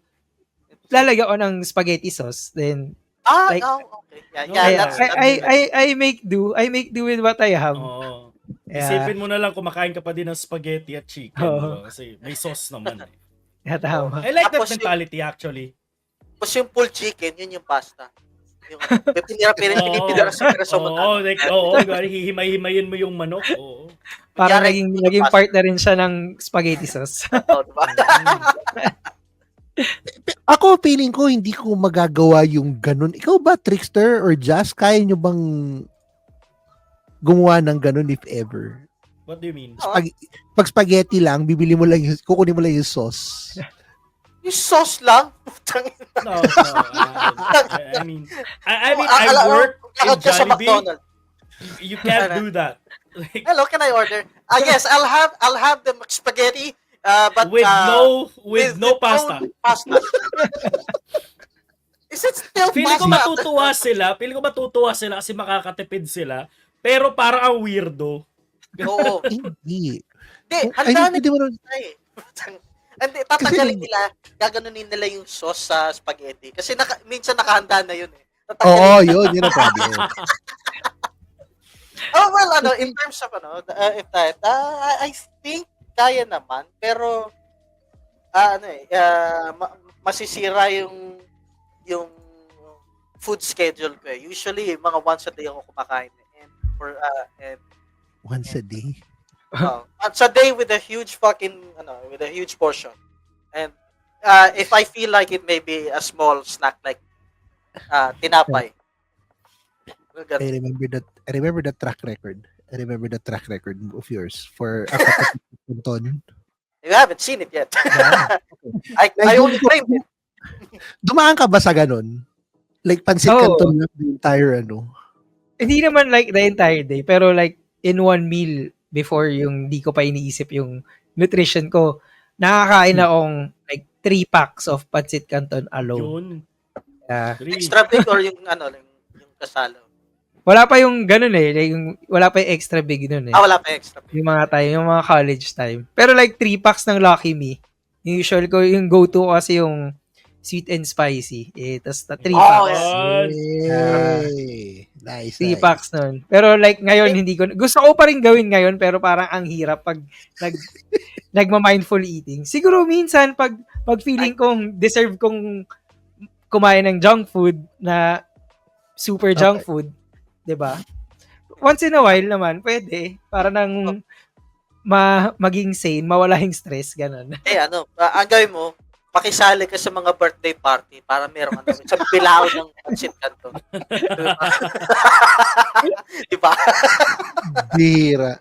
lalagyan ko ng spaghetti sauce. Then, like, Okay. Yeah, that's I make do with what I have. Oo. Yeah. Isipin mo na lang kumakain ka pa din ng spaghetti at chicken. Oo. Diba? Kasi may sauce naman. Eh. Yeah, tama. I like that Tapos mentality actually. Tapos yung pulled chicken, yun yung pasta. Yung pinipinira sa piraso mo. Oo, like, hihimay-himayin mo yung manok. Oo. Parang Kunyari, naging pasta. part na rin siya ng spaghetti sauce. Oh, diba? Ako, feeling ko, hindi ko magagawa yung ganun. Ikaw ba, Trickster or Jazz, kaya nyo bang gumawa ng ganun if ever? What do you mean? Pag spaghetti lang, kukunin mo lang yung sauce. Yung sauce lang. No. I mean, I work in Lakad ka sa Jollibee. McDonald's. You can't do that. Like, Hello, can I order? Yes, I'll have the spaghetti, but with no pasta. Pasta. Is it still Feeling ko pasta? matutuwa sila kasi makakatipid sila. Pero parang ang weirdo. Oo. Hindi. Hindi, I handa mean, na hindi mo na- Hindi, tatanggalin nila, gaganunin nila yung sauce sa spaghetti. Kasi minsan nakahanda na yun eh. Oo, yun ang problem. Oh, well, in terms of, if that, I think kaya naman, pero, masisira yung food schedule ko eh. Usually, mga once a day ako kumakain. And Once a day. once a day with a huge portion. And, if I feel like it may be a small snack like, tinapay. I remember the track record. I remember the track record of yours for a couple of ton. You haven't seen it yet. I only claimed it. Dumaan ka ba sa ganun? Like, pansit Oo. canton lang the entire Hindi naman like the entire day, pero like in one meal before yung di ko pa iniisip yung nutrition ko, nakakain akong like 3 packs of pancit canton alone. Yun. Yeah. Extra big or yung yung kasalo. Wala pa yung ganun eh. Like, wala pa yung extra big nun eh. Wala pa extra big. Yung mga college time. Pero like 3 packs ng Lucky Me. Yung usual ko, yung go-to ko kasi yung sweet and spicy. Tapos 3 packs. Yay! Nice. 3 packs nun. Pero like ngayon, hindi ko, gusto ko pa rin gawin ngayon, pero parang ang hirap pag nagma-mindful eating. Siguro minsan, pag feeling kong deserve kong kumain ng junk food na super junk food, 'di ba? Once in a while naman, pwede. Para nang maging sane, mawala yung stress, ganun. Ang gawin mo, makisali ka sa mga birthday party para meron ka sa bilao ng pancit canton. Diba? Bira.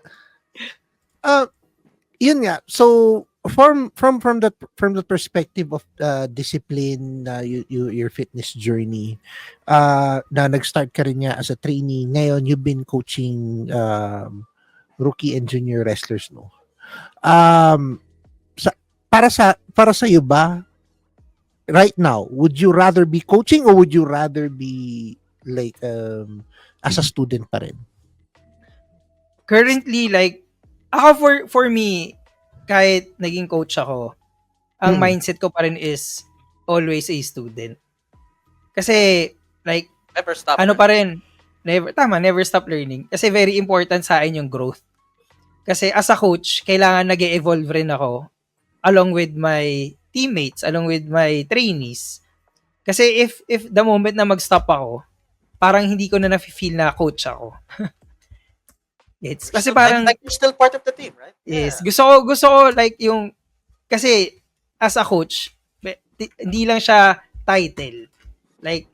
Yun nga. So from the perspective of discipline, your fitness journey, na nag-start ka rin nga as a trainee. Ngayon you've been coaching rookie and junior wrestlers, no? Sa, para sa iyo ba right now, would you rather be coaching or would you rather be like as a student pa rin? Currently, like, ako for me, kahit naging coach ako, ang mindset ko pa rin is always a student. Kasi, like, Never stop. ano pa rin, never stop learning. Kasi very important sa akin yung growth. Kasi as a coach, kailangan nag-evolve rin ako along with my teammates, along with my trainees. Kasi if the moment na mag-stop ako, parang hindi ko na na-feel na coach ako. Kasi parang like you're still part of the team, right? yes, gusto ko like yung kasi as a coach, hindi lang siya title. Like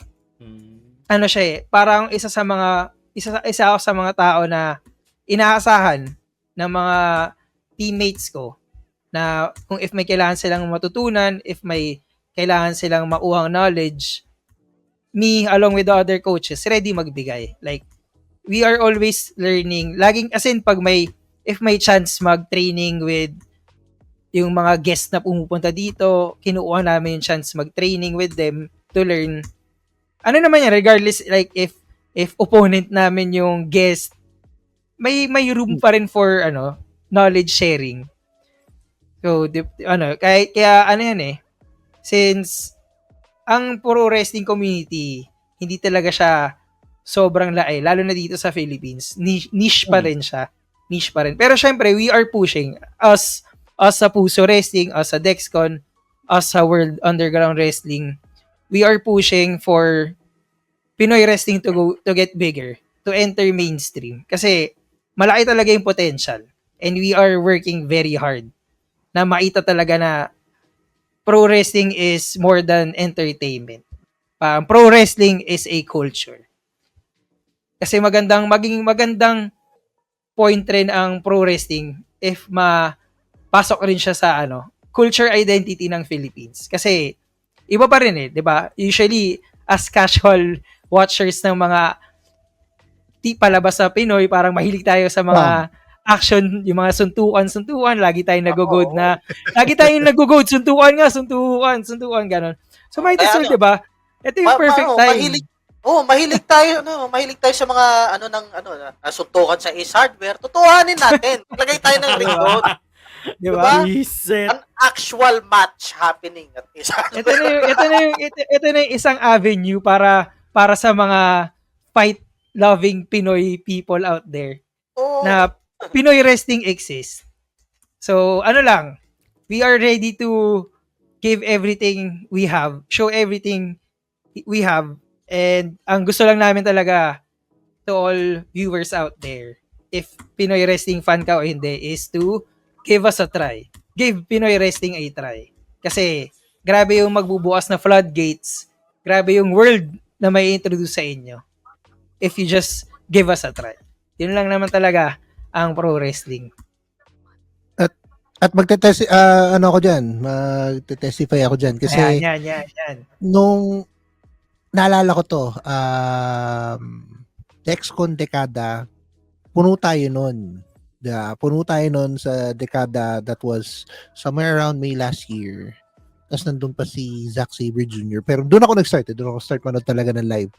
ano siya eh, parang isa ako sa mga tao na inaasahan ng mga teammates ko na kung if may kailangan silang matutunan, if may kailangan silang makuhang knowledge, me along with the other coaches ready magbigay. Like we are always learning. Laging, as in, if may chance mag-training with yung mga guests na pumupunta dito, kinukuha namin yung chance mag-training with them to learn. Ano naman yan, regardless, like, if opponent namin yung guest, may room pa rin for, knowledge sharing. So, kaya ano yan eh, since, ang pro wrestling community, hindi talaga siya sobrang laay, lalo na dito sa Philippines. Niche pa rin siya. Niche pa rin. Pero syempre, we are pushing. Us sa Puso Wrestling, us sa Dexcon, us sa World Underground Wrestling, we are pushing for Pinoy wrestling to get bigger, to enter mainstream. Kasi malaki talaga yung potential. And we are working very hard na maita talaga na pro wrestling is more than entertainment. Pro wrestling is a culture. Kasi maging magandang point rin ang pro wrestling if mapasok rin siya sa culture identity ng Philippines. Kasi iba pa rin eh, 'di ba? Usually as casual watchers ng mga palabas sa Pinoy, parang mahilig tayo sa mga action, yung mga suntukan, lagi tayong naggo-goad na, lagi tayong naggo-goad, suntukan, ganon. So might as well, 'di ba? Ito yung perfect time. Mahilig tayo sa mga suntukan sa Ace Hardware. Tutuhanin natin. Lagay tayo ng ring doon. Diba? An actual match happening at Ace Hardware. Ito na yung isang avenue para sa mga fight-loving Pinoy people out there na Pinoy wrestling exists. So, we are ready to give everything we have, show everything we have. And ang gusto lang namin talaga to all viewers out there, if Pinoy wrestling fan ka o hindi, is to give us a try. Give Pinoy wrestling a try. Kasi grabe yung magbubukas na floodgates, grabe yung world na may introduce sa inyo if you just give us a try. Yun lang naman talaga ang pro wrestling. At magte-testify ako dyan kasi yan. nung naalala ko to, Dexcon dekada, puno tayo nun sa dekada that was somewhere around May last year. Tapos nandun pa si Zack Sabre Jr. Pero doon ako nag-start manood talaga ng live.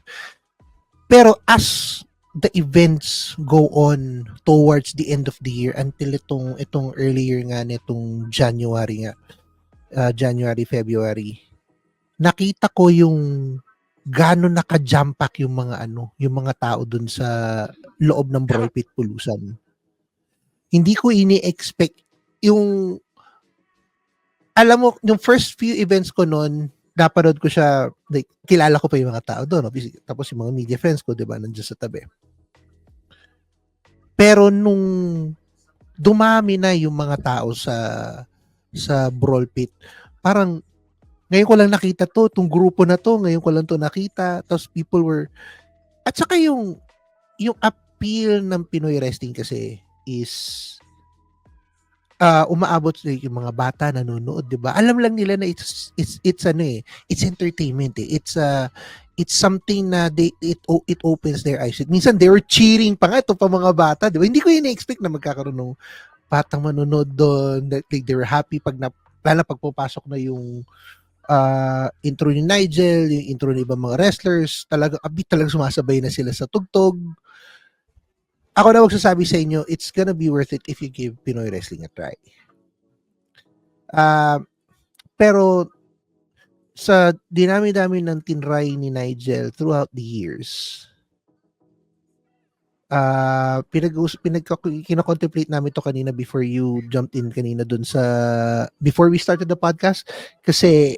Pero as the events go on towards the end of the year until itong earlier nga nitong January, February, nakita ko yung gano'n naka-jump pack yung mga tao dun sa loob ng Brawl Pit Pulusan. Hindi ko ini-expect yung, alam mo, yung first few events ko noon, napanood ko siya, like, kilala ko pa yung mga tao doon, tapos yung mga media friends ko, diba, nandiyan sa tabi. Pero nung dumami na yung mga tao sa Brawl Pit, parang Ngayon ko lang nakita to, tong grupo na to, ngayon ko lang to nakita. Tapos people were, at saka yung appeal ng Pinoy wrestling kasi is umaabot sa yung mga bata nanonood, 'di ba? Alam lang nila na it's ano eh, it's entertainment eh. It's something na it opens their eyes. Minsan they were cheering pa nga ito pa mga bata, 'di ba? Hindi ko expect na magkakaroon ng batang manonood doon. Like, they were happy lalo pag pupasok na yung intro ni Nigel, yung intro ng ibang mga wrestlers, talaga sumasabay na sila sa tugtog. Ako na magsasabi sa inyo, it's gonna be worth it if you give Pinoy wrestling a try. Pero sa dinami-dami ng tinry ni Nigel throughout the years, kina-contemplate namin to kanina before you jumped in kanina dun before we started the podcast, kasi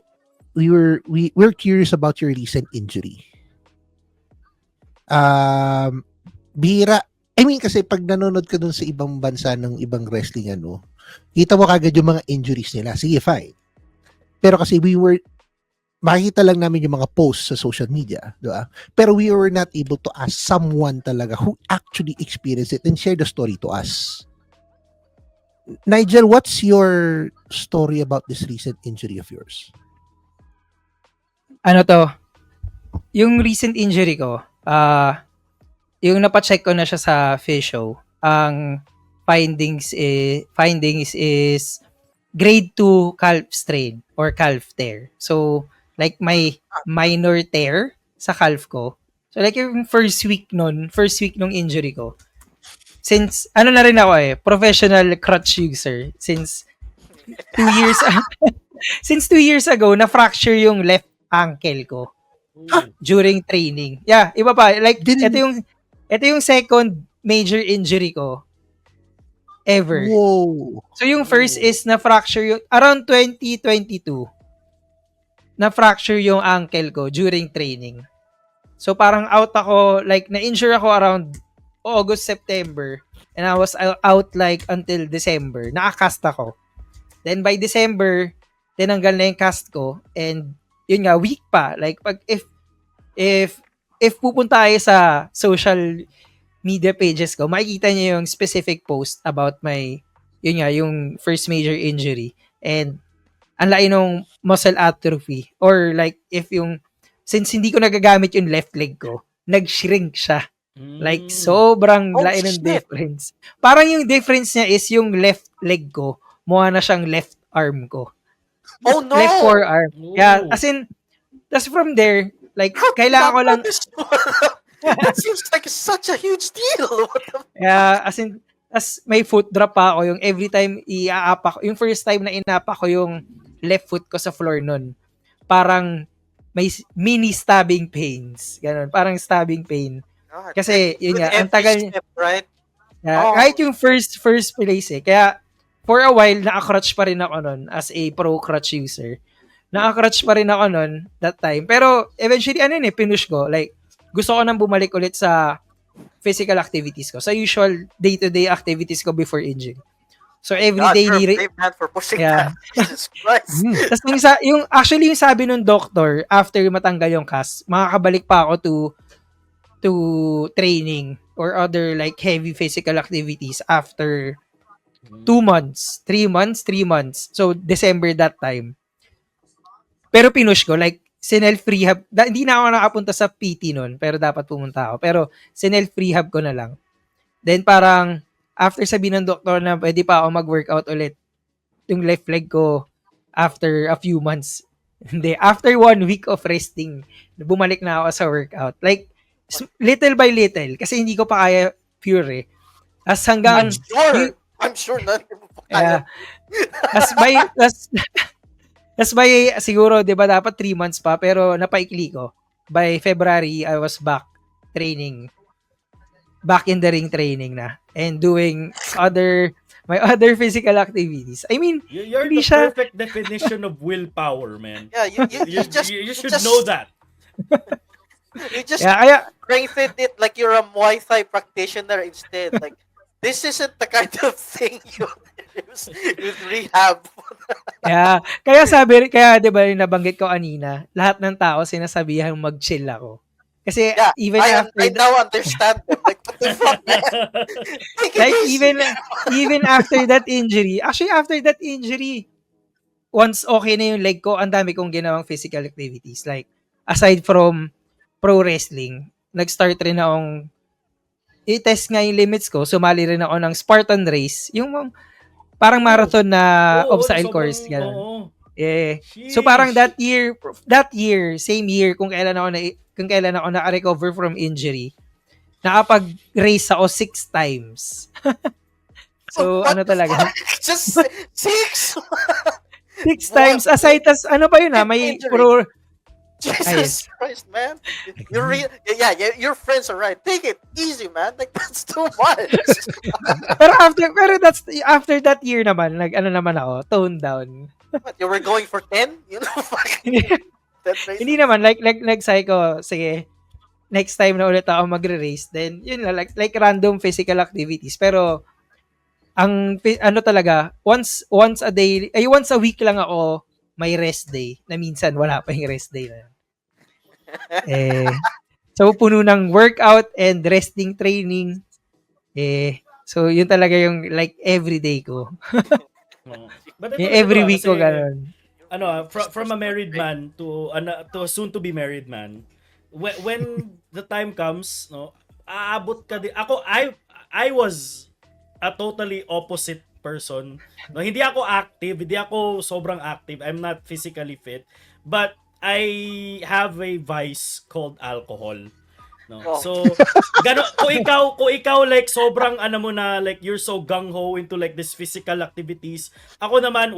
we're curious about your recent injury. Bihira. I mean, kasi pag nanonood ka dun sa ibang bansa ng ibang wrestling, kita mo kagad yung mga injuries nila. Sige, fine. Pero kasi makikita lang namin yung mga posts sa social media, di ba? Pero we were not able to ask someone talaga who actually experienced it and share the story to us. Nigel, what's your story about this recent injury of yours? Ano to? Yung recent injury ko, yung napacheck ko na siya sa physio, ang findings is grade 2 calf strain or calf tear. So, like may minor tear sa calf ko. So, like yung first week nung injury ko, since, na rin ako professional crutch user, since 2 years, since 2 years ago, na-fracture yung left ankle ko during training. Yeah, iba pa. Like, ito yung second major injury ko ever. Whoa. So, yung first is na-fracture yung, around 2022, na-fracture yung ankle ko during training. So, parang out ako, like, na-injure ako around August, September, and I was out like until December. Naka-cast ako. Then, by December, tinanggal na yung cast ko, and yun nga, weak pa. Like, if pupunta tayo sa social media pages ko, makikita niyo yung specific post about yung first major injury. And, ang laki nung muscle atrophy. Or like, since hindi ko nagagamit yung left leg ko, nag-shrink siya. Like, sobrang laki ng difference. Parang yung difference niya is yung left leg ko, mukha na siyang left arm ko. Oh no! Left forearm. Yeah, as in, that's from there, like, kailangan ko lang... That seems like such a huge deal. Yeah, as may foot drop pa ako, yung every time iaapak, yung first time na inapa ko yung left foot ko sa floor nun, parang may mini stabbing pains. Ganon, parang stabbing pain. God, kasi, yun nga, ang every tagal... step, right? Yeah, kahit yung first place Kaya, for a while, naka-crutch pa rin ako nun as a pro crutch user. Naka-crutch pa rin ako nun that time. Pero, eventually, pinush ko. Like, gusto ko nang bumalik ulit sa physical activities ko. Sa usual day-to-day activities ko before injury. So, every day... You're a brave man for pushing that. Jesus Christ. Tapos, actually, yung sabi nung doctor, after matanggal yung cast, makakabalik pa ako to training or other like heavy physical activities after 2 months, 3 months. So, December that time. Pero pinush ko, like, sinelf-rehab. Hindi na ako nakapunta sa PT nun, pero dapat pumunta ako. Pero, sinelf-rehab ko na lang. Then, parang, after sabihin ng doktor na pwede pa ako mag-workout ulit, yung left leg ko, after a few months. Hindi, after 1 week of resting, bumalik na ako sa workout. Like, little by little, kasi hindi ko pa kaya pure As hanggang... I'm sure not. Yeah. As by, siguro, di ba, dapat 3 months pa, pero napaikli ko. By February, I was back in the ring training na. And doing my other physical activities. I mean, you're the perfect definition of willpower, man. Yeah, you should know that. You just strengthened it like you're a Muay Thai practitioner instead. Like, this isn't the kind of thing you use with rehab. Kaya sabi, kaya 'di ba yung nabanggit ko kanina, lahat ng tao sinasabihan mag-chill ako. Kasi Yeah, even I after now understand them. Like, what the fuck, man? Take it like easy. even after that injury, actually after that injury, once okay na yung leg ko, ang dami kong ginawang physical activities. Like, aside from pro wrestling, nag-start rin akong i-test nga yung limits ko. Sumali rin ako ng Spartan race. Yung parang marathon na Oo, obstacle sobrang, course. Ganun. oo. Eh. So parang Sheesh. that year, same year, kung kailan ako naka-recover from injury, nakapag-race ako 6 times. So, What ano the talaga? fuck? Just 6? 6 times. Aside, ano pa yun may Injury. pro, Jesus Christ, man. Yeah, your friends are right. Take it easy, man. Like, that's too much. pero after that year naman, naman ako, toned down. What, you were going for 10? You know, fucking that race. Hindi naman, like psycho, sige, next time na ulit ako magre-race, then, yun lang, like random physical activities. Pero, ano talaga, once a week lang ako may rest day, na minsan wala pa yung rest day na yun. So, puno ng workout and resting training. So, yun talaga yung, like, everyday ko. Oo. But Yung every week ko kasi, ganun. from a married man to a soon to be married man, when the time comes, no, aabot ka din. I was a totally opposite person. No, hindi ako active, hindi ako sobrang active. I'm not physically fit, but I have a vice called alcohol. No. Oh. So, kung ikaw like sobrang mo na like you're so gung-ho into like this physical activities, ako naman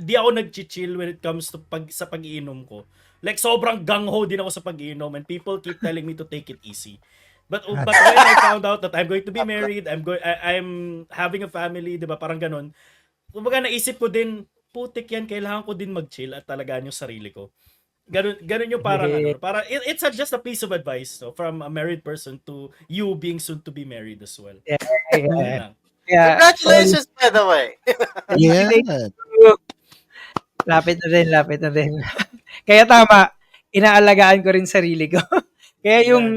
di ako nag-chill when it comes to sa pag-iinom ko. Like sobrang gung-ho din ako sa pag-iinom and people keep telling me to take it easy. But when I found out that I'm going to be married, I'm having a family, 'di ba? Parang ganun. Kumbaga naisip ko din, putik yan, kailangan ko din mag-chill at talagaan yung sarili ko. Ganun yung parang para it's just a piece of advice, so, from a married person to you being soon to be married as well. Yeah. Congratulations, by the way. Yeah. Lapit na din. Kaya tama, inaalagaan ko rin sarili ko. Kaya yung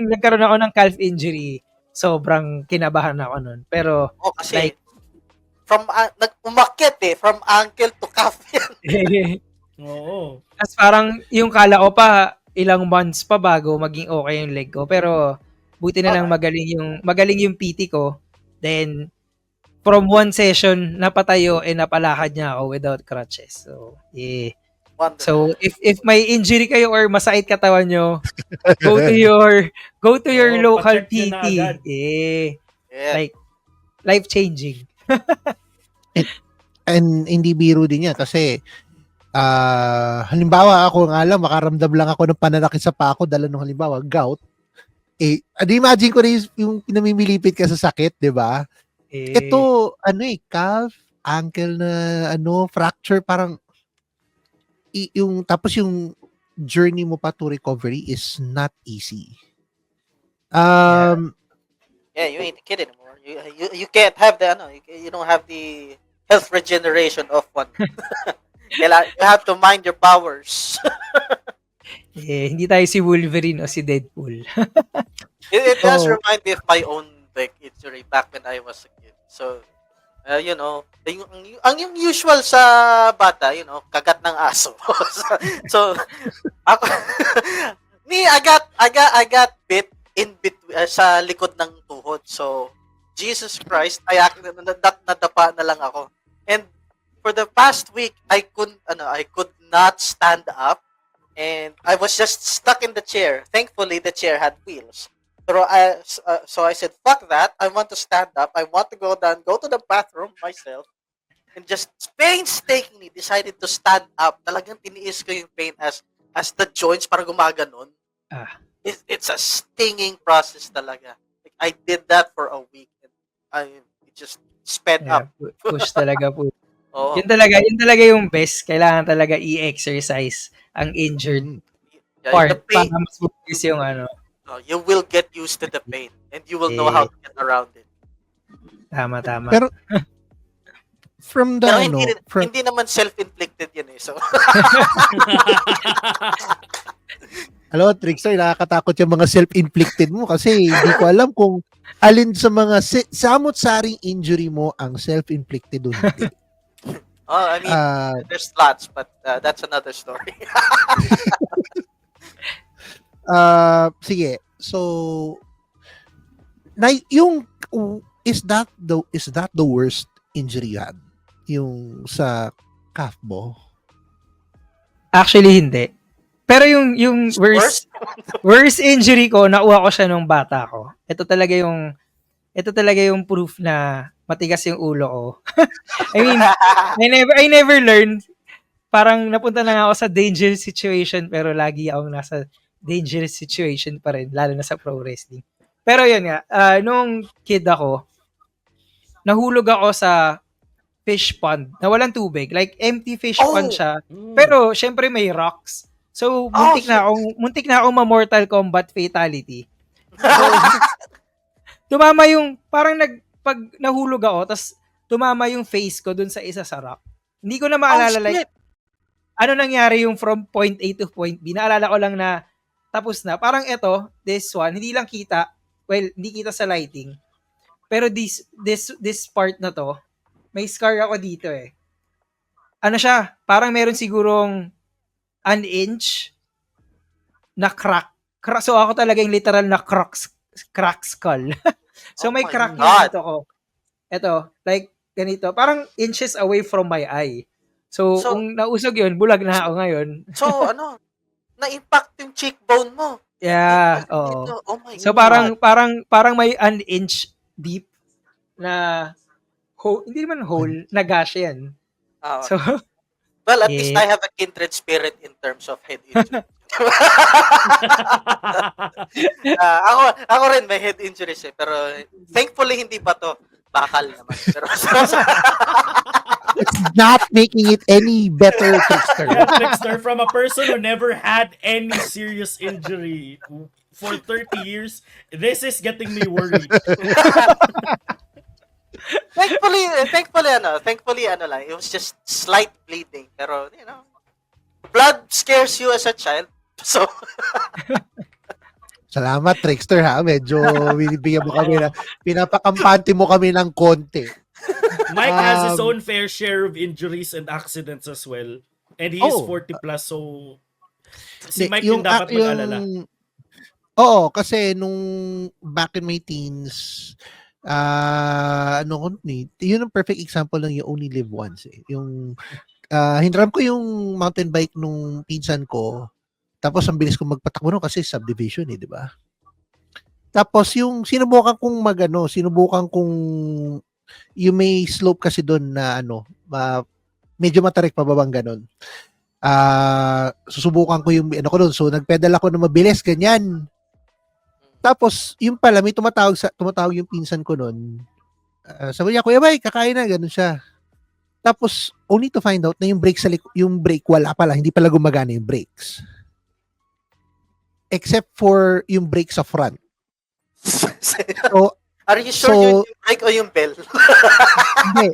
nagkaroon ako ng calf injury, sobrang kinabahan ako nun. Pero, Kasi like, from umakyat from ankle to calf yan. Oo. as parang yung kala ko pa, ilang months pa bago maging okay yung leg ko. Pero, buti na lang magaling yung PT ko. Then, from one session, napatayo and napalakad niya ako without crutches. So, yeah. Wonderful. So if may injury kayo or masakit katawan nyo, go to your local pa-check nyo na PT. agad. Yeah. Like life changing. And hindi biro din yan kasi halimbawa ako nga lang makaramdam lang ako ng pananakit sa paa ko dala nung halimbawa gout. Imagine ko na yung pinamimilipit ka sa sakit, 'di ba? Ito calf, ankle na fracture parang tapos yung journey mo pa to recovery is not easy. Yeah, you ain't a kid anymore. You can't have the you don't have the health regeneration of one. You have to mind your powers. Hindi tayo si Wolverine o si Deadpool. It does remind me of my own like injury back when I was a kid. So yung usual sa bata, kagat ng aso. so ako I got bit in between sa likod ng tuhod. So Jesus Christ, nadapa na lang ako. And for the past week, I could not stand up and I was just stuck in the chair. Thankfully, the chair had wheels. So I said, fuck that. I want to stand up. I want to go to the bathroom myself. And just painstakingly decided to stand up. Talagang tiniis ko yung pain as the joints para gumaganon. It's a stinging process talaga. Like, I did that for a week. And it just sped up. Push talaga po. Oh. Yun talaga yung best. Kailangan talaga i-exercise ang injured part para mas mabilis yung you will get used to the pain and you will know how to get around it. Tama, tama. Pero from the Pero from hindi naman self-inflicted yun eh. So, Trickster, nakakatakot yung mga self-inflicted mo kasi hindi ko alam kung alin sa mga samot-saring injury mo ang self-inflicted o hindi. I mean, there's lots, but that's another story. Sige. So, is that the worst injury you had? Yung sa calf mo? Actually, hindi. Pero yung worst injury ko, nakuha ko siya nung bata ko. Ito talaga yung proof na matigas yung ulo ko. I mean, I never learned. Parang napunta na nga ako sa dangerous situation, pero lagi akong nasa dangerous situation pa rin, lalo na sa pro wrestling. Pero yun nga, nung kid ako, nahulog ako sa fish pond na walang tubig. Like, empty fish pond siya. Pero, syempre may rocks. So, muntik na akong ma-Mortal Kombat fatality. So, tumama yung, pag nahulog ako, tas tumama yung face ko dun sa isa sa rock. Hindi ko na maalala, like, ano nangyari yung from point A to point B. Naalala ko lang na tapos na. Parang this one, hindi lang kita, hindi kita sa lighting. Pero this part na to, may scar ako dito eh. Ano siya? Parang meron sigurong an inch na crack. So ako talaga yung literal na crack skull. So may crack yung dito ko. Ito, like ganito. Parang inches away from my eye. So kung nausog yun, bulag na ako ngayon. So na-impact yung cheekbone mo. Yeah, oh my So God. parang may an inch deep na hindi naman hole, na gash yan. So, well, at least I have a kindred spirit in terms of head injury. Ako rin may head injuries eh, pero thankfully hindi pa to bakal naman. Pero it's not making it any better, Trickster. Yeah, Trickster, from a person who never had any serious injury for 30 years, this is getting me worried. Thankfully lang, it was just slight bleeding, pero blood scares you as a child. So Salamat, Trickster, ha. Medyo binibigyan mo kami na, pinapakampante mo kami ng konti. Mike has his own fair share of injuries and accidents as well. And he is 40 plus, so si Mike yung dapat mag-alala. Oo, kasi nung back in my teens, yun ang perfect example ng you only live once eh. Yung hinram ko yung mountain bike nung pinsan ko, tapos ang bilis kong magpatakbo nun kasi subdivision eh, di ba? Tapos yung sinubukan kong yung may slope kasi doon na medyo matarik pababang ganun. Susubukan ko yung ko doon. So nagpedal ako na mabilis ganyan. Tapos yung pala may tumatawag yung pinsan ko noon. Sabi niya, "Kuya Bay, kakain na," ganun siya. Tapos only to find out na yung brake wala pala, hindi pala gumagana yung brakes. Except for yung brake sa front. So, are you sure yun yung brake o yung bell? Hindi.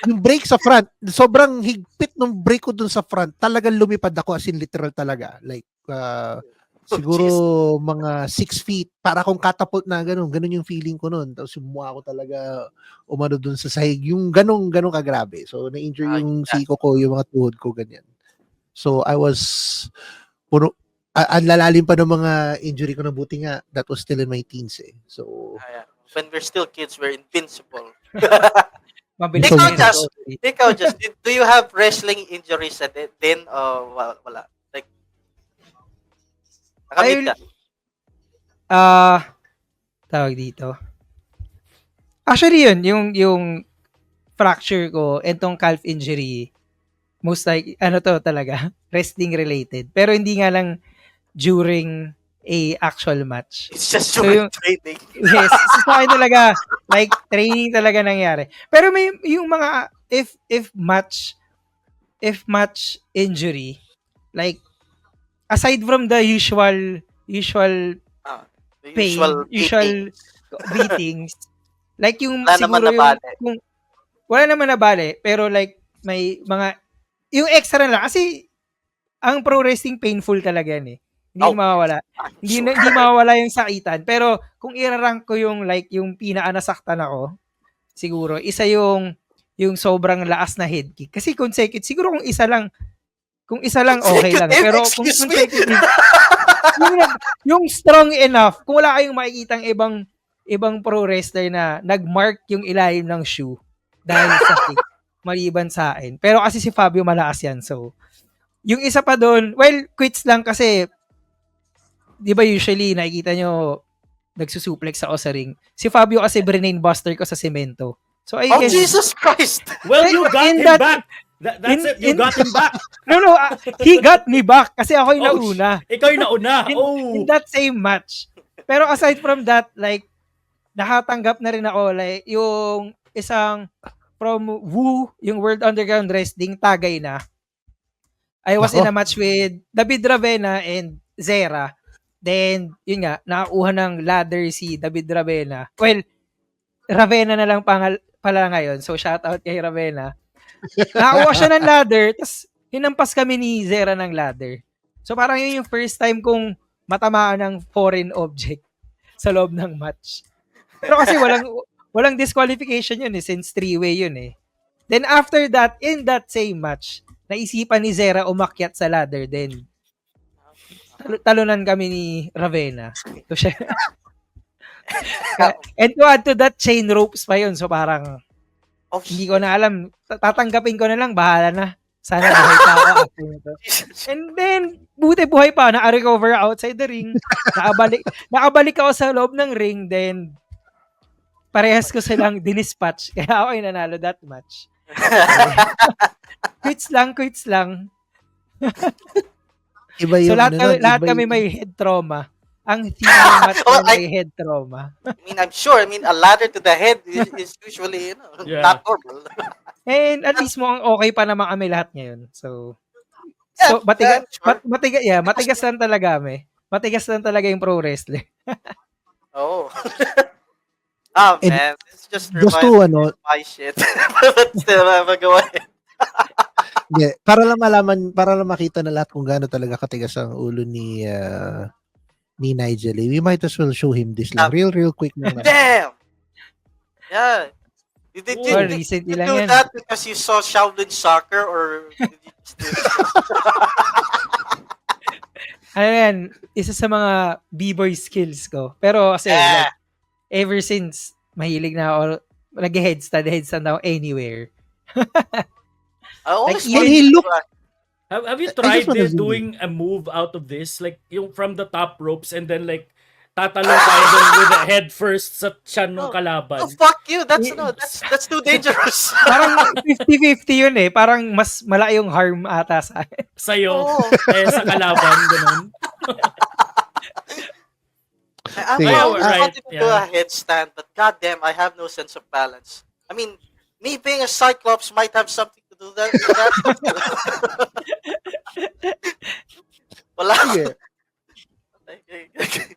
Yung brake sa front, sobrang higpit ng brake ko dun sa front. Talagang lumipad ako as in literal talaga. Like, siguro mga 6 feet. Para akong catapult na ganun. Ganun yung feeling ko nun. Tapos yung mukha ko talaga umano dun sa sahig. Yung ganun kagrabe. So, na-injure yung siko ko, yung mga tuhod ko, ganyan. So, I was ang lalalim pa ng mga injury ko na buti nga. That was still in my teens eh. So, when we're still kids, we're invincible. mabilis Ikaw, just do you have wrestling injuries then wala? Like, nakamit ka? Tawag dito. Actually yun, yung fracture ko, itong calf injury, most like, talaga, wrestling related. Pero hindi nga lang during a actual match. It's just during training. Yes. Sa akin talaga, like, training talaga nangyari. Pero may, yung mga, if match injury, like, aside from the usual pain, usual beatings, Like yung Wala naman siguro nabali. yung wala naman nabali, pero like may mga yung extra lang kasi ang pro wrestling painful talaga yan eh. Hindi Oh, mawawala. I'm Hindi sure. mawawala yung sakitan. Pero kung i-rank ko yung like yung pinaka-nasaktan ako, siguro isa yung sobrang lakas na head kick. Kasi consecutive, siguro kung isa lang okay lang. Consecutive? Pero kung Excuse me? consecutive, yung strong enough, kung wala kayong makikitang ibang pro wrestler na nagmark yung ilalim ng shoe dahil sa kick, maliban sa akin. Pero kasi si Fabio malakas yan. So, yung isa pa doon, well, quits lang kasi, di ba usually nakikita nyo nagsusuplex ako sa ring. Si Fabio kasi brain buster ko sa semento. So, I Oh, guess, Jesus Christ! Well, you got In him that- back. That's it. You got him back. no, he got me back kasi ako yung Oh, nauna. Ikaw yung nauna. In that same match. Pero aside from that, like, nakatanggap na rin ako, like, yung isang from Woo, yung World Underground Wrestling, tagay na. I was in a match with David Ravena and Zera. Then, yun nga, nakakuha ng ladder si David Ravena. Well, Ravena na lang pala ngayon. So, shout out kay Ravena. Nakakuha siya ng ladder, tapos hinampas kami ni Zera ng ladder. So, parang yun yung first time kong matamaan ng foreign object sa loob ng match. Pero kasi walang disqualification yun eh, since three-way yun eh. Then after that, in that same match, naisipan ni Zera umakyat sa ladder din. Talunan kami ni Ravena. So, siya, and to add to that, chain ropes pa yun. So parang, Oh, hindi ko na alam. Tatanggapin ko na lang, bahala na. Sana buhay pa ako after nito. And then, buti buhay pa, naka-recover outside the ring. Nakabalik ako sa loob ng ring, then parehas ko silang dinispatch. Kaya ako yung nanalo that match. Quits lang. Iba So yung, lahat kami may head trauma. Ang theme ng match Oh, may head trauma. I'm sure. A ladder to the head is usually, Yeah. not normal. And at least mo ang okay pa naman kami lahat ngayon. So Yeah, matigas lang talaga kami. Matigas lang talaga yung pro wrestler. Oh. Oh, And man. This just Just reminds to, my shit. But still, go ahead. yeah, para lang malaman, para lang makita na lahat kung gaano talaga katigas ang ulo ni Nigel. We might as well show him this lang. Real quick lang. Damn! Yeah. Did Oh, recently you lang do yan. that because you saw Shaolin Soccer or did you just do it? Ano yan, isa sa mga b-boy skills ko. Pero kasi, Yeah. like, ever since, mahilig na ako, nag-headstand ako anywhere. I always Like, wanted he to looked- try. Have you I tried just wanna zoom doing a move out of this? Like, yung from the top ropes and then like, tatalong tayo dun with the head first sa tiyan ng kalaban. Oh, fuck you. That's too dangerous. Parang 50-50 yun eh. Parang mas malaki yung harm ata sa akin. Sa'yo, Oh. sa kalaban, ganun. I Sige. always Right, wanted to do yeah. a headstand, but goddamn, I have no sense of balance. Me being a Cyclops might have something to do that. With that. Wala. Sige.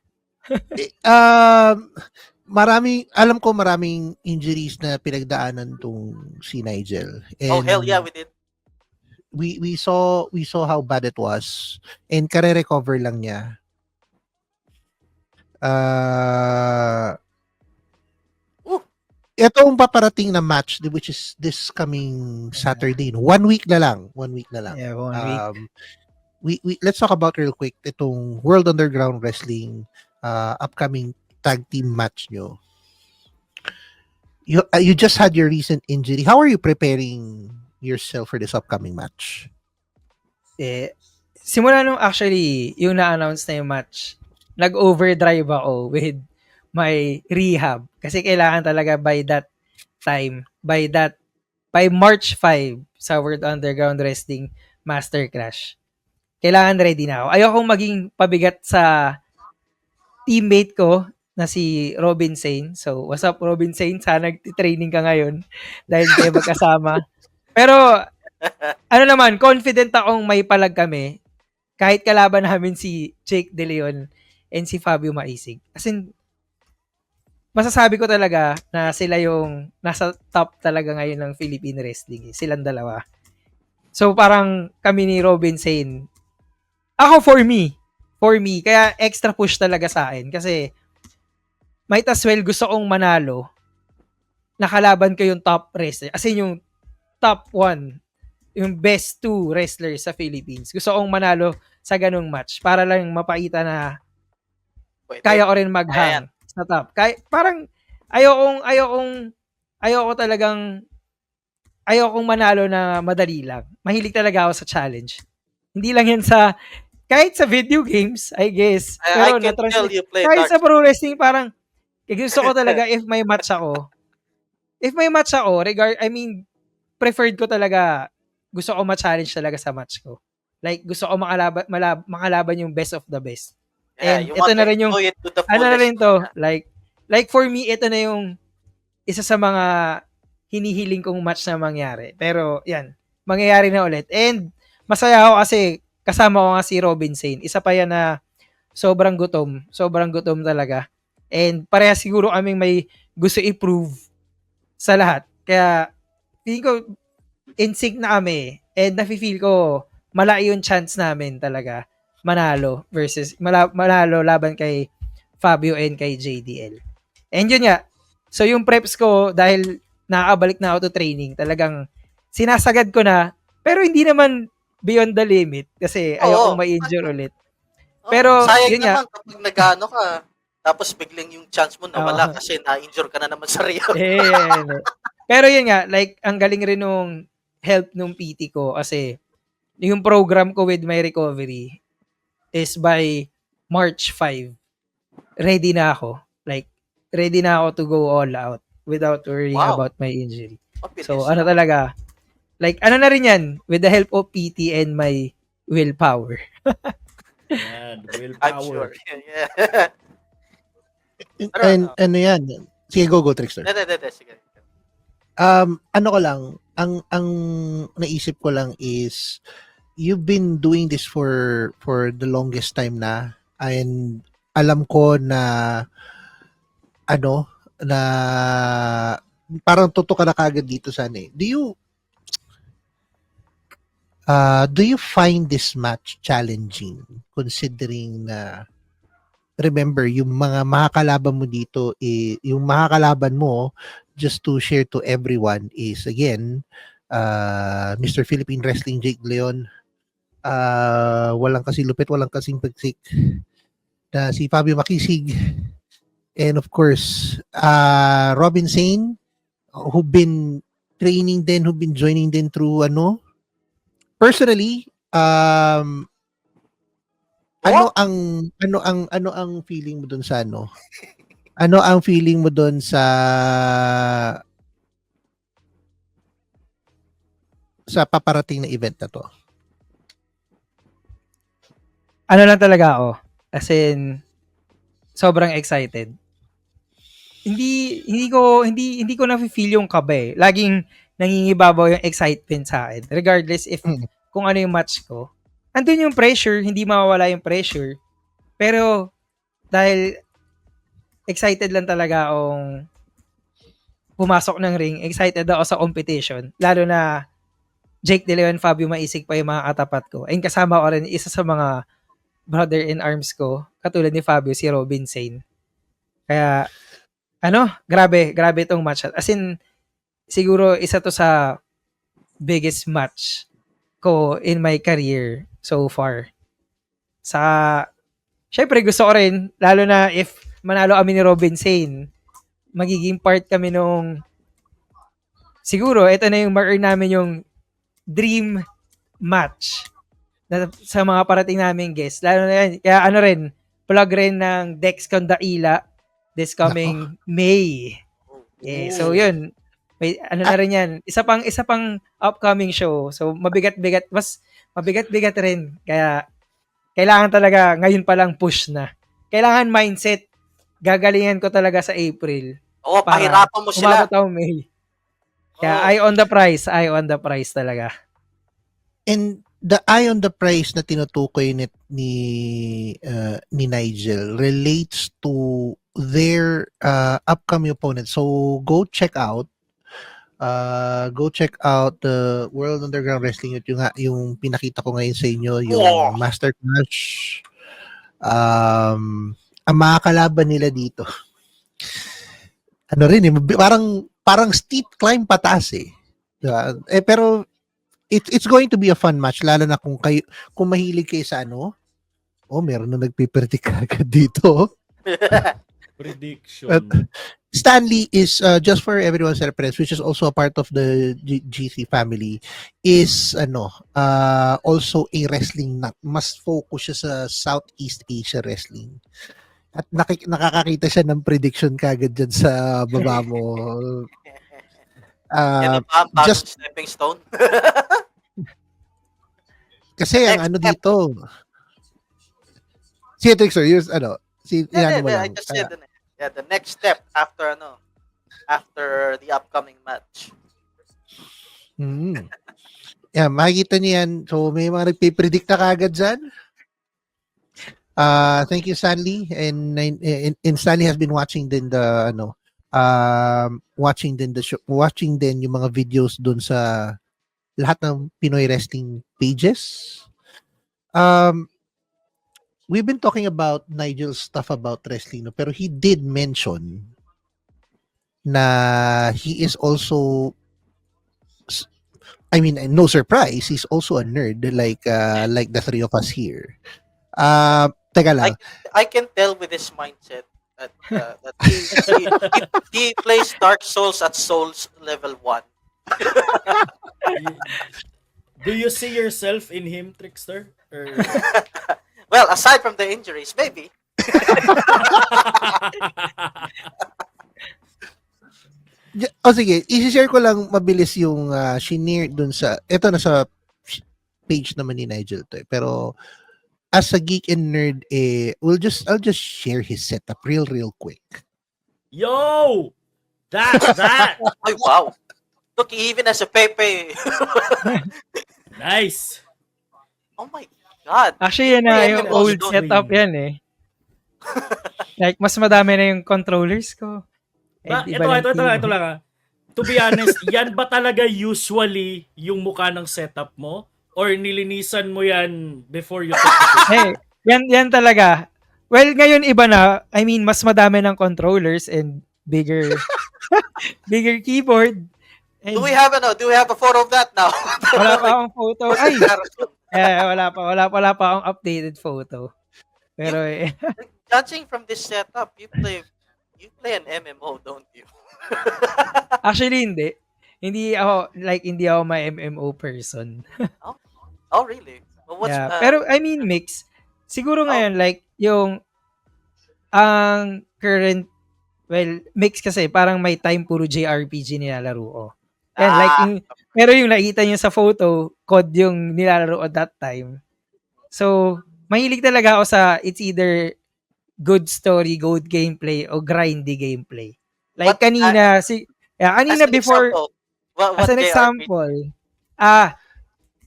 Alam ko maraming injuries na pinagdaanan tong si Nigel. And Oh, hell yeah, we did. we saw how bad it was and kare-recover lang niya. Ooh. Itong paparating na match which is this coming Saturday, no? 1 week na lang. Yeah, 1 week. We let's talk about real quick itong World Underground Wrestling upcoming tag team match nyo. You just had your recent injury. How are you preparing yourself for this upcoming match? Simula nung actually, yung na-announce na yung match, nag-overdrive ako with my rehab. Kasi kailangan talaga by that time, by March 5 sa World Underground Wrestling Master Clash, kailangan ready na ako. Ayokong maging pabigat sa teammate ko na si Robin Sane. So, what's up, Robin Sane? Sana nag-training ka ngayon dahil kayo magkasama. Pero, ano naman, confident akong may palag kami kahit kalaban namin si Jake De Leon and si Fabio Maisig. As in, masasabi ko talaga na sila yung nasa top talaga ngayon ng Philippine wrestling. Silang dalawa. So parang kami ni Robin Sane. Ako for me, kaya extra push talaga sa akin kasi might as well gusto kong manalo. Nakalaban ko yung top wrestler. As in yung top 1, yung best 2 wrestlers sa Philippines. Gusto kong manalo sa ganung match para lang mapakita na Pwede. kaya ko rin maghang sa top. Kaya, parang ayokong manalo na madali lang. Mahilig talaga ako sa challenge. Hindi lang yan kahit sa video games, I guess. I Pero can tell you play kahit Dark sa pro wrestling, parang gusto ko talaga if may match ako, preferred ko talaga, gusto ko ma-challenge talaga sa match ko. Like, gusto ko makalaban yung best of the best. Yeah, And you ito want na to rin yung, enjoy it to the ano na fullest. rin to, like for me, ito na yung isa sa mga hinihiling kong match na mangyari. Pero, yan, mangyayari na ulit. And, masaya ako kasi kasama ko nga si Robin Sane. Isa pa yan na sobrang gutom talaga. And, pareha siguro kaming may gusto i-prove sa lahat. Kaya, feeling ko, in sync na kami. And, nafe-feel ko, malaki yung chance namin talaga manalo manalo laban kay Fabio and kay JDL. And yun nga, so yung preps ko, dahil nakakabalik na ako to training, talagang sinasagad ko na, pero hindi naman beyond the limit kasi ayokong ma-injure ulit. Pero, sayang yun nga. naman kapag nag-ano ka, tapos biglang yung chance mo nawala Oo. kasi na-injure ka na naman sa Rio. Pero yun nga, like, ang galing rin nung help nung PT ko kasi yung program ko with my recovery is by March 5. Ready na ako. Like, ready na ako to go all out without worrying Wow. about my injury. Mabilis So, lang. talaga, like, ano na rin yan, with the help of PT and my willpower. Yan, I'm willpower. sure. Yeah. Pero, And ano yan? Sige, go, Trickster. Sige. Ano ko lang, ang naisip ko lang is, you've been doing this for the longest time na, and alam ko na na parang tutok ka na kagad dito sa do you find this match challenging considering na, remember, yung mga makakalaban mo dito, yung makakalaban mo, just to share to everyone, is again, Mr. Philippine Wrestling Jake Leon, walang kasing lupit, walang kasing pagsik, na si Fabio Makisig, and of course, Robin Sane, who've been training din, who've been joining din through personally, ano ang feeling mo dun sa Ano ang feeling mo dun sa paparating na event na to? Ano lang talaga ako. As in, sobrang excited. Hindi ko na-feel yung kaba eh. Laging nangingibabaw yung excitement sa akin. Regardless if kung ano yung match ko. Andun yung pressure, hindi mawawala yung pressure. Pero dahil excited lang talaga akong pumasok ng ring, excited ako sa competition. Lalo na Jake De Leon, Fabio Maisig pa yung mga katapat ko. And kasama ko rin isa sa mga brother in arms ko, katulad ni Fabio, si Robin Sane. Kaya, grabe itong match. As in, siguro isa to sa biggest match ko in my career so far. Syempre gusto ko rin, lalo na if manalo kami ni Robin Sane, magiging part kami siguro, ito na yung ma-earn namin yung dream match sa mga parating namin guests. Lalo na yan, kaya plug rin ng Dexcon Daila this coming May. Yeah, so yun, may na rin yan. Isa pang upcoming show. So mas mabigat rin. Kaya kailangan talaga ngayon pa lang push na. Kailangan mindset. Gagalingan ko talaga sa April. Pahirapan mo sila. Umabot ako May. Kaya eye on the prize talaga. And the eye on the prize na tinutukoy ni Nigel relates to their upcoming opponent. So go check out the World Underground Wrestling yung pinakita ko ngayon sa inyo, yung Master Clash. Ang mga kalaban nila dito. Ano rin parang steep climb pataas eh. Diba? Pero it's going to be a fun match lalo na kung mahilig kayo sa meron na nagpipredict agad dito. Prediction. Stanley is just for everyone's reference, which is also a part of the GC family, is also a wrestling nut. Mas focus siya sa Southeast Asia wrestling. At nakakakita siya ng prediction kagad dyan sa baba mo. Yan ba ang bagong Just stepping stone? kasi ang dito. Si Trixer, Yeah, I just said the next step after the upcoming match. Yeah, makikita niyo yan. So, may mga nagpipredict na kagad dyan. Thank you, Stanley. And Stanley has been watching din the watching din yung mga videos dun sa lahat ng Pinoy wrestling pages. We've been talking about Nigel's stuff about wrestling, pero he did mention na he is also, I mean, no surprise, he's also a nerd like the three of us here. Teka lang. I can tell with his mindset that he plays Dark Souls at Souls level 1. Do you see yourself in him, Trickster? Or... Well, aside from the injuries, maybe. Sige, i-share ko lang mabilis yung shinare dun sa, eto nasa page naman ni Nigel to pero as a geek and nerd, I'll just share his setup real quick. Yo! That! Oh, wow. Look, he even has a Pepe. Nice! Oh my God. Actually, yan na yung old setup yan eh. Like, mas madami na yung controllers ko. Ito lang. To be honest, yan ba talaga usually yung mukha ng setup mo? Or nilinisan mo yan before you took it? Hey, yan talaga. Well, ngayon iba na. I mean, mas madami ng controllers and bigger bigger keyboard. And Do we have a photo of that now? wala pa akong photo. Ay, wala pa akong updated photo. Pero Judging from this setup, you play an MMO, don't you? actually hindi. Hindi ako ma MMO person. Oh, really? Well, Pero I mean mix. Siguro ngayon like yung ang current mix kasi parang may time puro JRPG nilalaro ko. And pero yung nakita niyo sa photo, COD yung nilalaro at that time. So, mahilig talaga ako sa it's either good story, good gameplay, o grindy gameplay. Like kanina before as an example,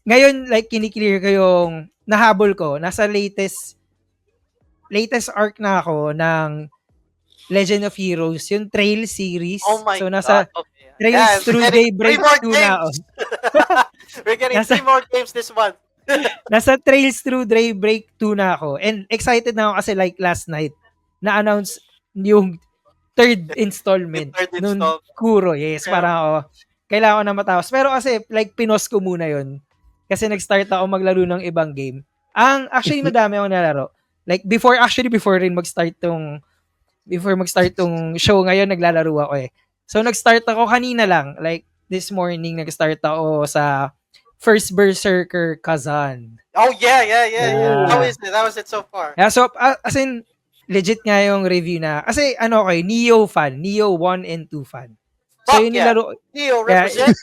ngayon like kiniklear ko yung nahabol ko, nasa latest arc na ako ng Legend of Heroes, yung Trail series. Oh my so nasa God. Okay. Trails Through Daybreak 2 na ako. We're getting 3 more games this month. Nasa Trails Through Daybreak 2 na ako. And excited na ako kasi like last night, na-announce yung third installment nun Kuro. Yes, parang ako, kailangan ko na matapos. Pero kasi like pinos ko muna yon kasi nag-start ako maglaro ng ibang game. Actually madami akong nalaro. Like before rin mag-start tong show ngayon, naglalaro ako eh. So, nag-start ako kanina lang. Like, this morning, nag-start ako sa First Berserker Kazan. Oh, yeah. How is it? How was it so far? Yeah, so, as in, legit nga yung review na. Kasi, Neo fan. Neo 1 and 2 fan. So, yung nilaro... Neo represent?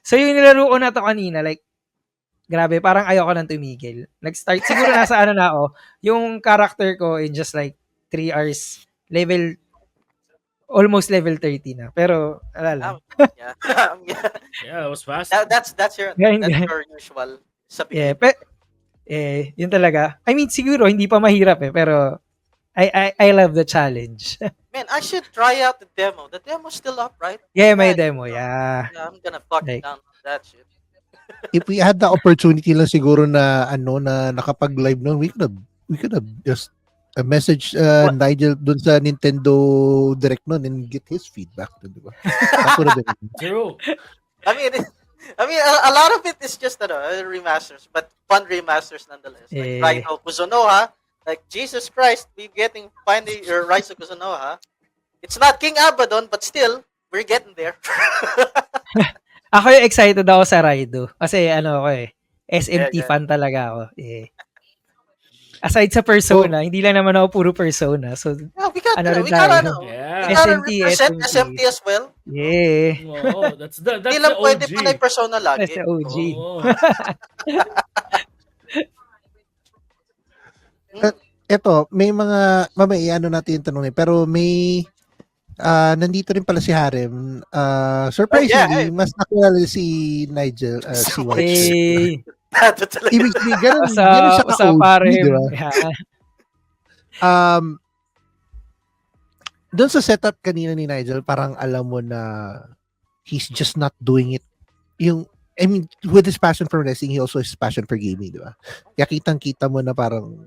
So, yung nilaro ko na to kanina, like, grabe, parang ayoko nang tumigil. Nag-start, siguro nasa na ako, yung character ko in just like 3 hours, level almost level 30 na. Pero, wala lang. Yeah. Yeah, it was fast. That's your usual sa Yeah, beginning. yun talaga. I mean, siguro, hindi pa mahirap pero I love the challenge. Man, I should try out the demo. The demo's still up, right? Yeah, may Man, demo, yeah. Yeah, I'm gonna fucking Like- download that shit. If we had the opportunity lang siguro na na nakapag-live noon, we could have just message Nigel dun sa Nintendo Direct noon and get his feedback, di ba? That would have been True. I mean, a lot of it is just remasters, but fun remasters nonetheless. Like Eh. Rhino Kuzunoha, like Jesus Christ, we getting finally Rise of Kuzunoha. It's not King Abaddon, but still, we're getting there. Ako yung excited ako sa Raido. Kasi ako SMT Yeah. fan talaga ako. Aside sa Persona, hindi lang naman ako puro Persona. So, Yeah, we got Ano rin we gotta, tayo. Yeah. we gotta SMT, represent SMT. SMT as well. yeah. Oo, that's the Hindi lang OG. pwede panay Persona lagi. That's the OG. Oo. Eto, may mga mamaya ano natin yung tanong pero may nandito rin pala si Harem. Surprisingly, mas nakilala si Nigel si White. Hey. Ito talaga. Ibig sabihin, ganun Sa siya ka-OG, pare. di ba? Yeah. Doon sa setup kanina ni Nigel, parang alam mo na he's just not doing it. I mean, with his passion for wrestling, he also has passion for gaming, di ba? Kaya kitang-kita mo na parang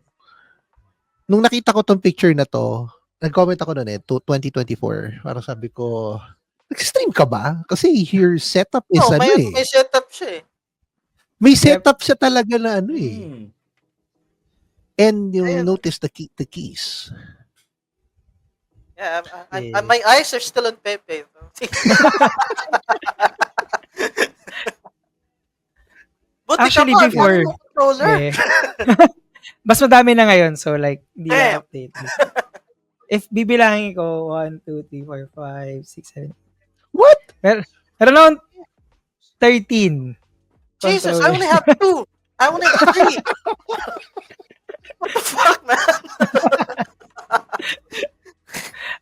nung nakita ko tong picture na to, nag-comment ako noon 2024. Parang sabi ko, nag-stream ka ba? Kasi your setup is May setup siya eh. May setup siya talaga na Hmm. And you'll Ayun. notice the keys. Yeah, my eyes are still on Pepe. Buti Actually, ka pa, before- ano yung controller. Eh. Mas madami na ngayon. So, like, hindi na Damn. update. If bibilangin ko, 1, 2, 3, 4, 5, 6, 7. What? Meron akong 13. Jesus, I controller. only have 2. I only have 3. What the fuck, man?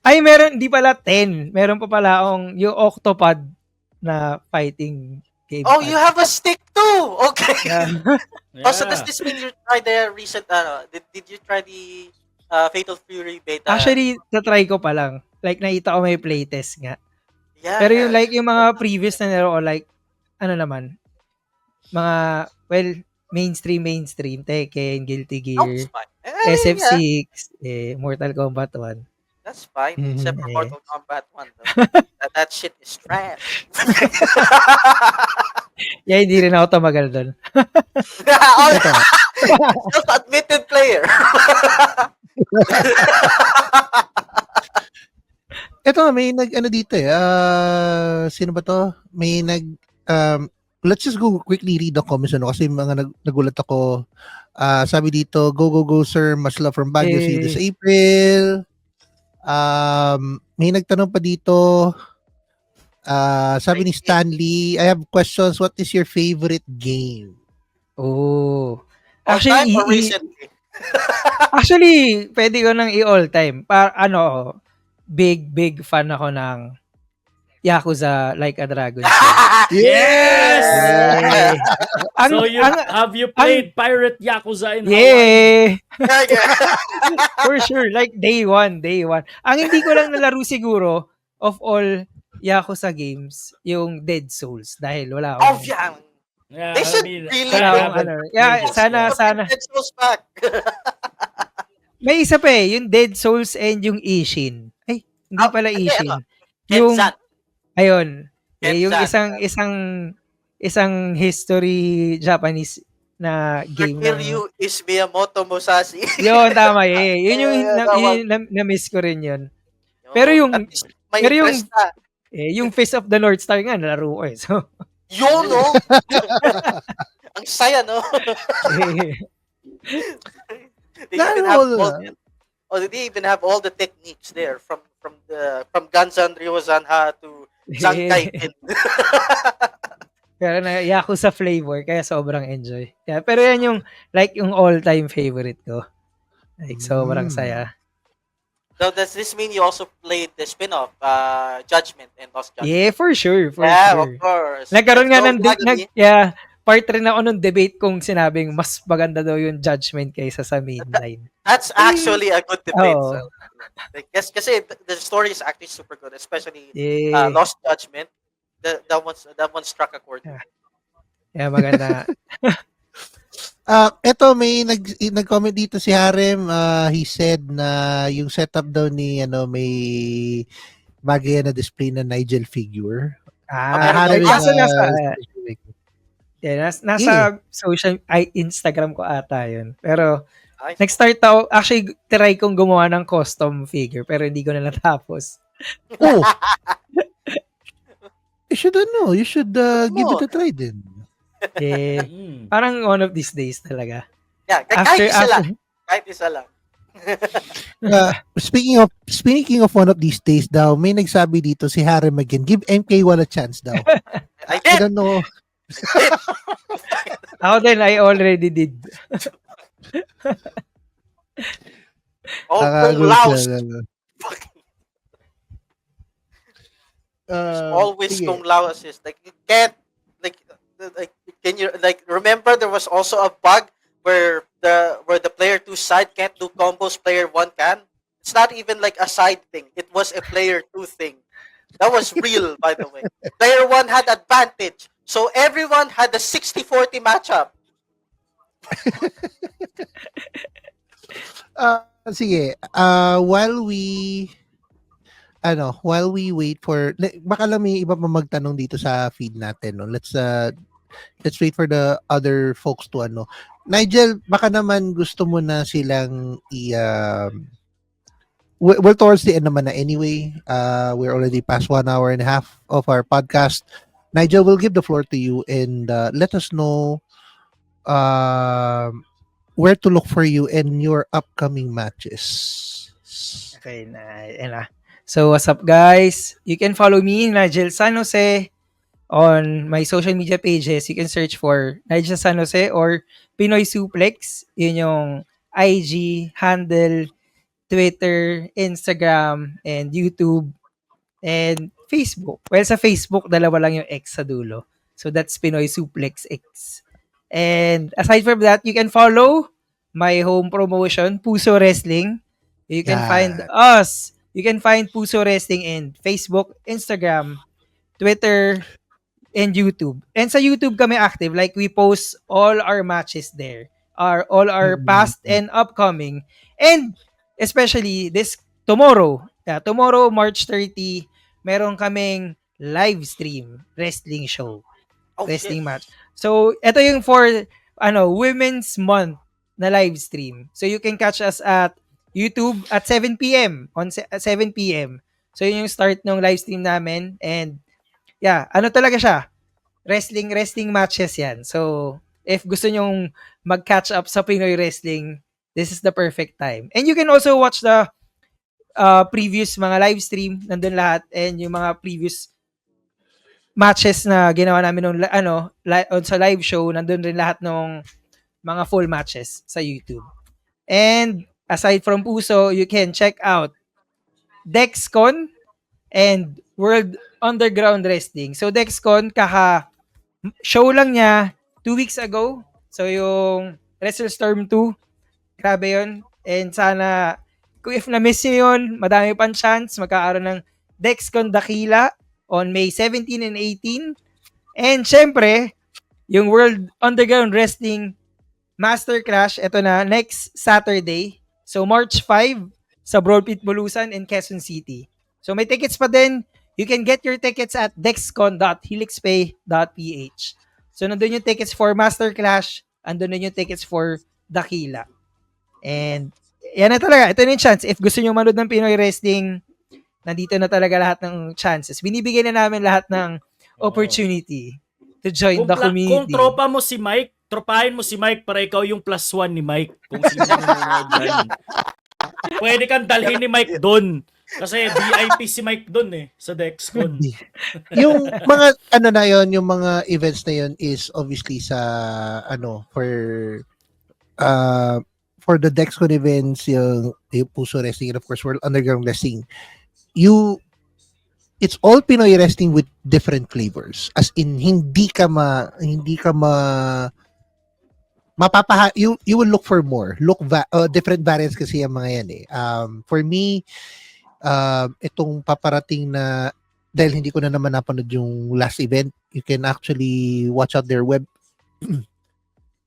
Ay, meron, di pala 10. Meron pa pala akong yung Octopad na fighting game. Oh, you have a stick too. Okay. Yeah. Oh, so does this mean you tried the recent? Did you try the Fatal Fury beta? Actually, na-try ko pa lang. Like, nakita ko may playtest nga. yeah. Pero yung like, yung mga previous na nero, o like, ano naman, mga, well, mainstream, Tekken, Guilty Oh, Gear, it's fine. Yeah, SF6, Mortal Kombat 1. that's fine. Mhm. Except for Eh. Mortal Kombat 1. That shit is trash. Yeah, hindi rin ako tumagal doon. Self-admitted player. Ito, may ano dito sino ba to? May let's just go quickly read the comments kasi mga nagulat ako. Sabi dito, go sir, much love from Baguio, see you this April. May nagtanong pa dito. Sabi ni Stanley, I have questions. What is your favorite game? Oh. All time or Actually, recently? actually, pwede ko nang i-all time. Big fan ako ng Yakuza Like a Dragon. Yes! Yay! Have you played Pirate Yakuza in Hawaii? Yeah! Yeah. For sure. Like day one. Ang hindi ko lang nalaro siguro of all Yakuza games, yung Dead Souls. Dahil wala Oh, akong... yeah. Yeah, They should I mean, really Wala I akong haven't ano. played Yeah, it sana. Dead Souls back. May isa pa yung Dead Souls and yung Ishin. Ay, hindi pala hindi, Ishin. Yung, Kenzan. ayun. Yung Kenzan. isang history Japanese na game. Kiryu is Miyamoto Musashi. Yun, tama. Yun yung Yeah, na-miss ko rin yun. Pero yung- At least may pero yung- interest na. Yung Fist of the North Star nga, nalaro ko eh. So, Yun, no? Ang saya, no? They even have they even have all the techniques there from Ganzan Ryozanha to Zankai-kin. pero na Yakuza flavor, kaya sobrang enjoy. Yeah, pero yan yung, like, yung all-time favorite ko. Like, sobrang saya. So does this mean you also played the spin-off, Judgment and Lost Judgment? Yeah, for sure, for Yeah, sure. of course. Nagkaroon nga So, ng Agony, part rin ako nung debate kung sinabing mas maganda daw yung Judgment kaysa sa mainline. that's actually a good debate. Oo. So, like, yes, kasi the story is actually super good, especially Yeah. Lost Judgment. That one struck a chord. Yeah, maganda. Eto may nag-comment dito si Harem. He said na yung setup daw ni may bagay na display na Nigel figure. Harem, nasa social Instagram ko ata yun. Pero Nice. nag-start ako, actually try kong gumawa ng custom figure pero hindi ko na natapos. Oh. You should give it a try din. Eh, Mm. parang one of these days talaga. Yeah, kahit isa lang. Speaking of one of these days daw, may nagsabi dito si Harem again, give MK1 a chance daw. I I did. don't know. Ako din, I already did. All Nakakagulat Laos. na. Always Sige. Kung Lao assist. Like you can't like can you remember there was also a bug where the player 2 side can't do combos, player 1 can? It's not even like a side thing. It was a player 2 thing. That was real, by the way. Player 1 had advantage. So everyone had a 60-40 matchup. Sige. While we wait for baka lang may iba pa magtanong dito sa feed natin, no. Let's wait for the other folks to Nigel, baka naman gusto mo na silang well, towards the end naman na anyway. We're already past 1 hour and a half of our podcast. Nigel, we'll give the floor to you and let us know where to look for you in your upcoming matches. Okay, na. So, what's up, guys? You can follow me, Nigel San Jose, on my social media pages. You can search for Nigel San Jose or Pinoy Suplex. Yun yung IG handle, Twitter, Instagram, and YouTube, and Facebook. Well, sa Facebook, dalawa lang yung X sa dulo. So, that's Pinoy Suplex X. And aside from that, you can follow my home promotion, Puso Wrestling. You can find us. You can find Puso Wrestling in Facebook, Instagram, Twitter, and YouTube. And sa YouTube kami active. Like, we post all our matches there. All our past and upcoming. And especially this tomorrow. Yeah, tomorrow, March 30, meron kaming live stream wrestling show. Oh, Wrestling shit. match. So, ito yung for Women's Month na live stream. So, you can catch us at YouTube at 7 p.m. At 7 p.m. So, yun yung start ng live stream namin. And, yeah, talaga siya? Wrestling matches yan. So, if gusto nyong mag-catch up sa Pinoy Wrestling, this is the perfect time. And you can also watch the previous mga live stream. Nandun lahat. And yung mga previous matches na ginawa namin nung sa live show, nandun rin lahat ng mga full matches sa YouTube. And aside from Puso, you can check out DexCon and World Underground Wrestling. So DexCon, show lang niya 2 weeks ago. So yung WrestleStorm 2, grabe yun. And sana, kung if na-miss nyo yun, madami pang chance, magkakaroon ng DexCon Dakila on May 17 and 18. And syempre, yung World Underground Wrestling Master Clash, ito na, next Saturday. So, March 5 sa Broadpit Bulusan in Quezon City. So, may tickets pa din. You can get your tickets at dexcon.helixpay.ph. So, nandun yung tickets for Master Clash. Andun din yung tickets for Dakila. And, yan na talaga. Ito na yung chance. If gusto nyo manood ng Pinoy Wrestling, nandito na talaga lahat ng chances. Binibigay na namin lahat ng opportunity to join the community. Kung tropa mo si Mike, tropahin mo si Mike para ikaw yung +1 ni Mike. Kung sino nanonood dyan. Pwede kang dalhin ni Mike doon. Kasi VIP si Mike doon sa DexCon. Yung mga yung mga events na yon is obviously sa for for the Dexcon events, yung Puso Wrestling and of course World Underground Wrestling, you it's all Pinoy wrestling with different flavors. As in hindi ka you will look for more. Different variants kasi yung mga yan eh. For me, itong paparating na dahil hindi ko na naman napanood yung last event, you can actually watch out their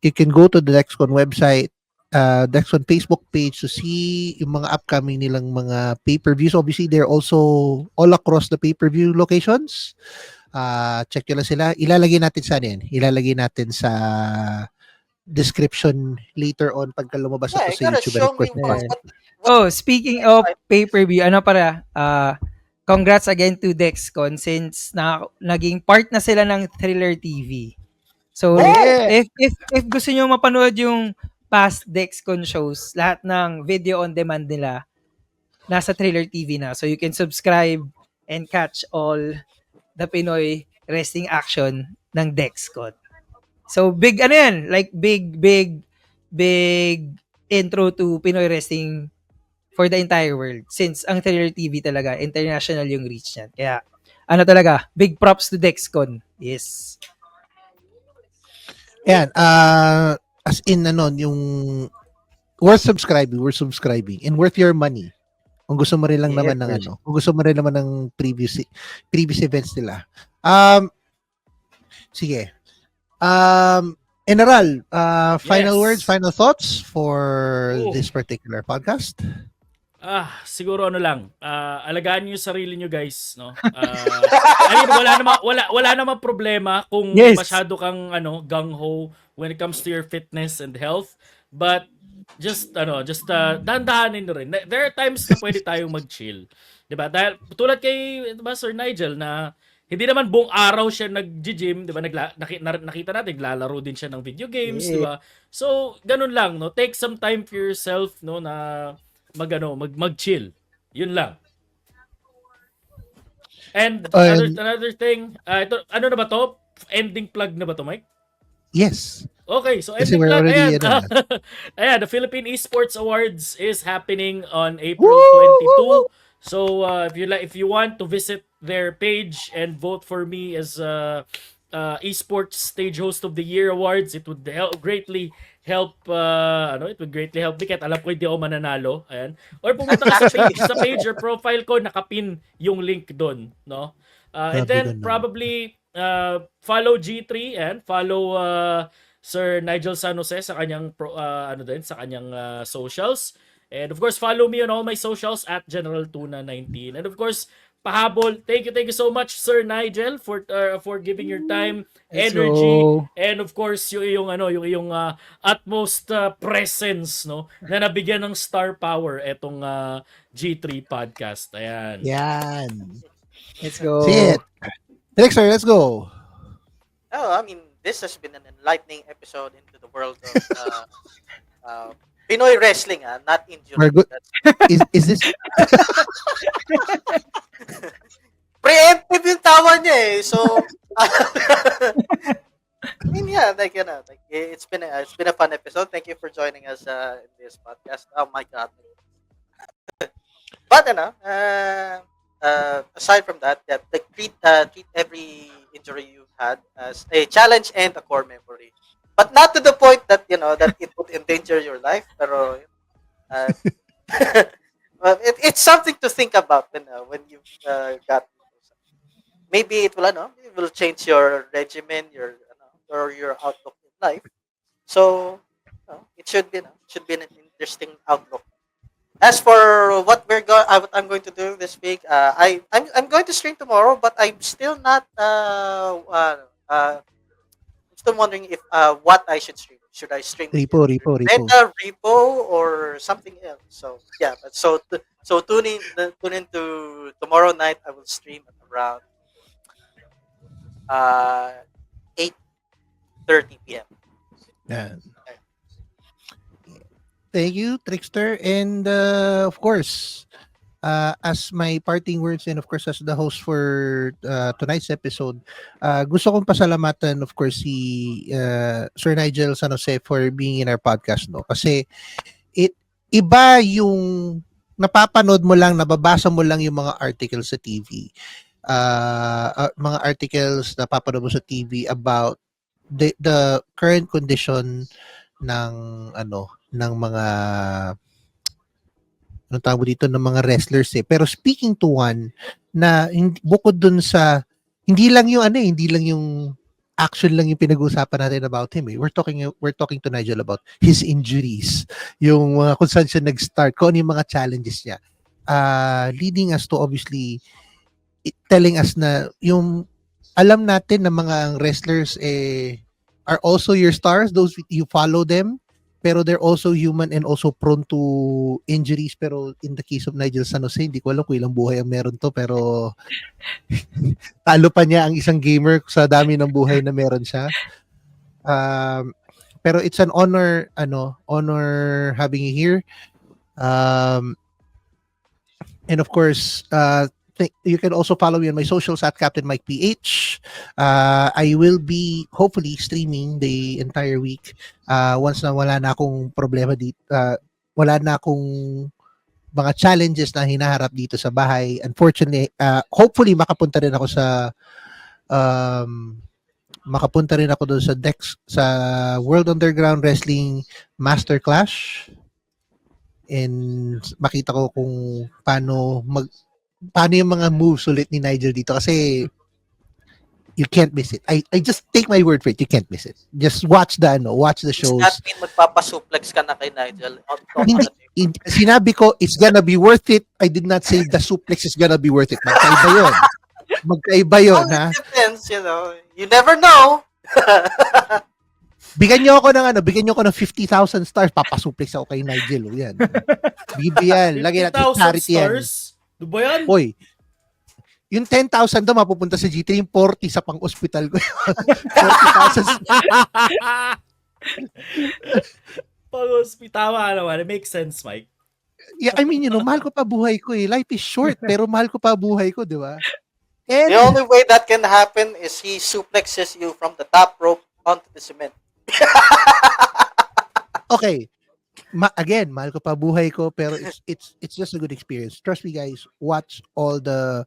you can go to the Dexcon website, Dexcon Facebook page to see yung mga upcoming nilang mga pay-per-views. Obviously, they're also all across the pay-per-view locations. Check nyo lang sila. Ilalagay natin sa description later on pagka lumabas Yeah, ito you sa gotta YouTube. show And of me course, what Oh, speaking of pay-per-view, congrats again to Dexcon since naging part na sila ng Thriller TV. So, Yeah. if gusto niyo mapanood yung past Dexcon shows, lahat ng video on demand nila nasa Thriller TV na. So, you can subscribe and catch all the Pinoy wrestling action ng Dexcon. So, big intro to Pinoy wrestling for the entire world since ang Thriller TV talaga, international yung reach niyan. Kaya, talaga, big props to Dexcon. Yes. Yan, as in yung we're subscribing and worth your money. Kung gusto mo rin lang naman ng kung gusto mo rin naman ng previous events nila. Sige. General, final Yes. words, final thoughts for Oh. this particular podcast? Siguro alagaan niyo yung sarili niyo, guys, no? I mean, wala namang problema kung Yes. masyado kang gung-ho when it comes to your fitness and health, but just dahan-dahanin nyo rin. There are times na pwede tayong mag-chill. 'Di ba? Dahil tulad kay Sir Nigel na hindi naman buong araw siya nag-gym, 'di ba? Nakita natin naglalaro din siya ng video games, 'di ba? So, ganun lang, no? Take some time for yourself, no, na mag-chill. Yun lang. And another thing, ito, ano na ba to? Ending plug na ba to, Mike? Yes. Okay, so Kasi ending we're plug. already, Ayan, the Philippine Esports Awards is happening on April 22. So if you want to visit their page and vote for me as Esports Stage Host of the Year Awards, it would greatly help me kahit alam ko hindi ako mananalo. Ayan. Or pumunta ka sa page or profile ko, nakapin yung link doon, no? And then probably follow G3 and follow Sir Nigel San Jose sa kanyang sa kanyang socials. And of course, follow me on all my socials at General Tuna 19. And of course, pahabol. Thank you so much, Sir Nigel, for giving your time, energy, and of course yung utmost presence, no, na nabigyan ng star power etong G3 podcast. Ayan. Yan. Let's go. See it. Dexter, let's go. Oh, I mean, this has been an enlightening episode into the world of Pinoy wrestling, not injury. We're good. Is this Preemptive yung tawa niya eh. So, I mean, yeah, it's been a fun episode. Thank you for joining us in this podcast. Oh my God. But aside from that, treat every injury you've had as a challenge and a core memory. But not to the point that that it would endanger your life. Pero well, it's something to think about when you've got. Maybe it will change your regimen, or your outlook in life. So it should be an interesting outlook. As for what I'm going to do this week, I'm going to stream tomorrow, but I'm still not I'm still wondering if what I should stream. Should I stream repo? Repo or something else? So yeah, so tune in to tomorrow night. I will stream at around 8:30 p.m. Yan. Thank you, Trickster. And of course, as my parting words and of course as the host for tonight's episode, gusto kong pasalamatan of course si Sir Nigel San Jose for being in our podcast, no? Kasi Iba yung napapanood mo lang, nababasa mo lang yung mga articles sa TV. Mga articles na papanood mo sa TV about the current condition ng ng mga anong tawag dito, ng mga wrestlers eh. Pero speaking to one na bukod dun sa hindi lang yung action lang yung pinag-uusapan natin about him eh. We're talking to Nigel about his injuries, yung kung saan siya nag-start, kung ano yung mga challenges niya. Leading us to obviously telling us na yung alam natin na mga wrestlers are also your stars, those you follow them, pero they're also human and also prone to injuries. Pero in the case of Nigel San Jose, hindi ko alam kung ilang buhay ang meron to, pero talo pa niya ang isang gamer sa dami ng buhay na meron siya. Pero it's an honor having you here. And of course, you can also follow me on my socials at Captain Mike PH. I will be hopefully streaming the entire week. Once na wala na akong problema dito, wala na akong mga challenges na hinaharap dito sa bahay. Unfortunately, hopefully makapunta rin ako doon sa Dex sa World Underground Wrestling Master Clash. And makita ko kung paano yung mga moves ulit ni Nigel dito, kasi you can't miss it. I just take my word for it, you can't miss it. Just watch the shows. Does that mean magpapasuplex ka na kay Nigel? Sinabi ko it's gonna be worth it. I did not say the suplex is gonna be worth it. Magkaiba yun, ha? It depends, you never know. Bigyan niyo ako ng 50,000 stars, papasuplex ako kay Nigel. Yan. Bibiyan. Lagyan natin 50,000 charity yan. stars? Di ba yan? Hoy, yung 10,000 daw mapupunta sa G3, yung 40 sa pang-hospital ko. 40,000. Pag-hospital naman. It makes sense, Mike. Yeah, I mean, mahal ko pa buhay ko eh. Life is short, pero mahal ko pa buhay ko, di ba? And, The only way that can happen is he suplexes you from the top rope onto the cement. okay. Again, mahal ko pa buhay ko, pero it's just a good experience. Trust me, guys. Watch all the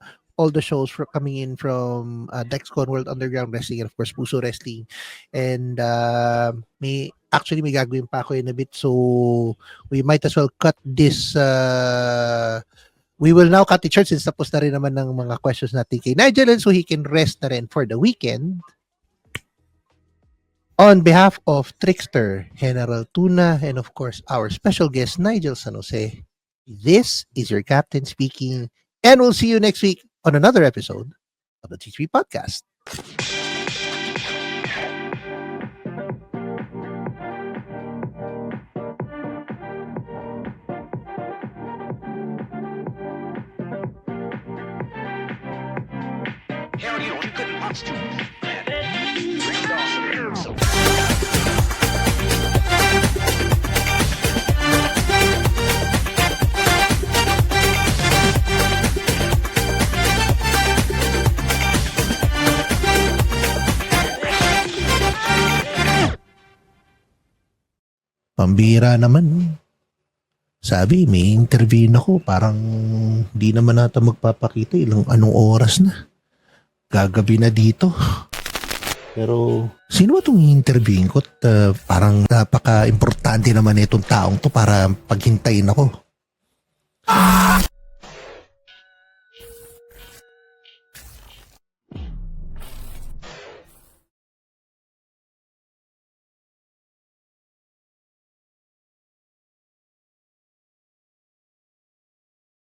shows coming in from Dexcon World Underground Wrestling and of course Puso Wrestling. And may gagawin pa ako in a bit, so we might as well cut this. We will now cut the church since tapos na rin naman ng mga questions natin kay Nigel, so he can rest na rin for the weekend. On behalf of Trickster, General Tuna, and of course our special guest Nigel San Jose, this is your captain speaking, and we'll see you next week on another episode of the G3 Podcast. Pambira naman. Sabi, may interview ako. Parang di naman nata magpapakita. Anong oras na? Gagabi na dito. Pero, sino ba itong interviewin ko? Parang napaka-importante naman itong taong to para paghintayin ako.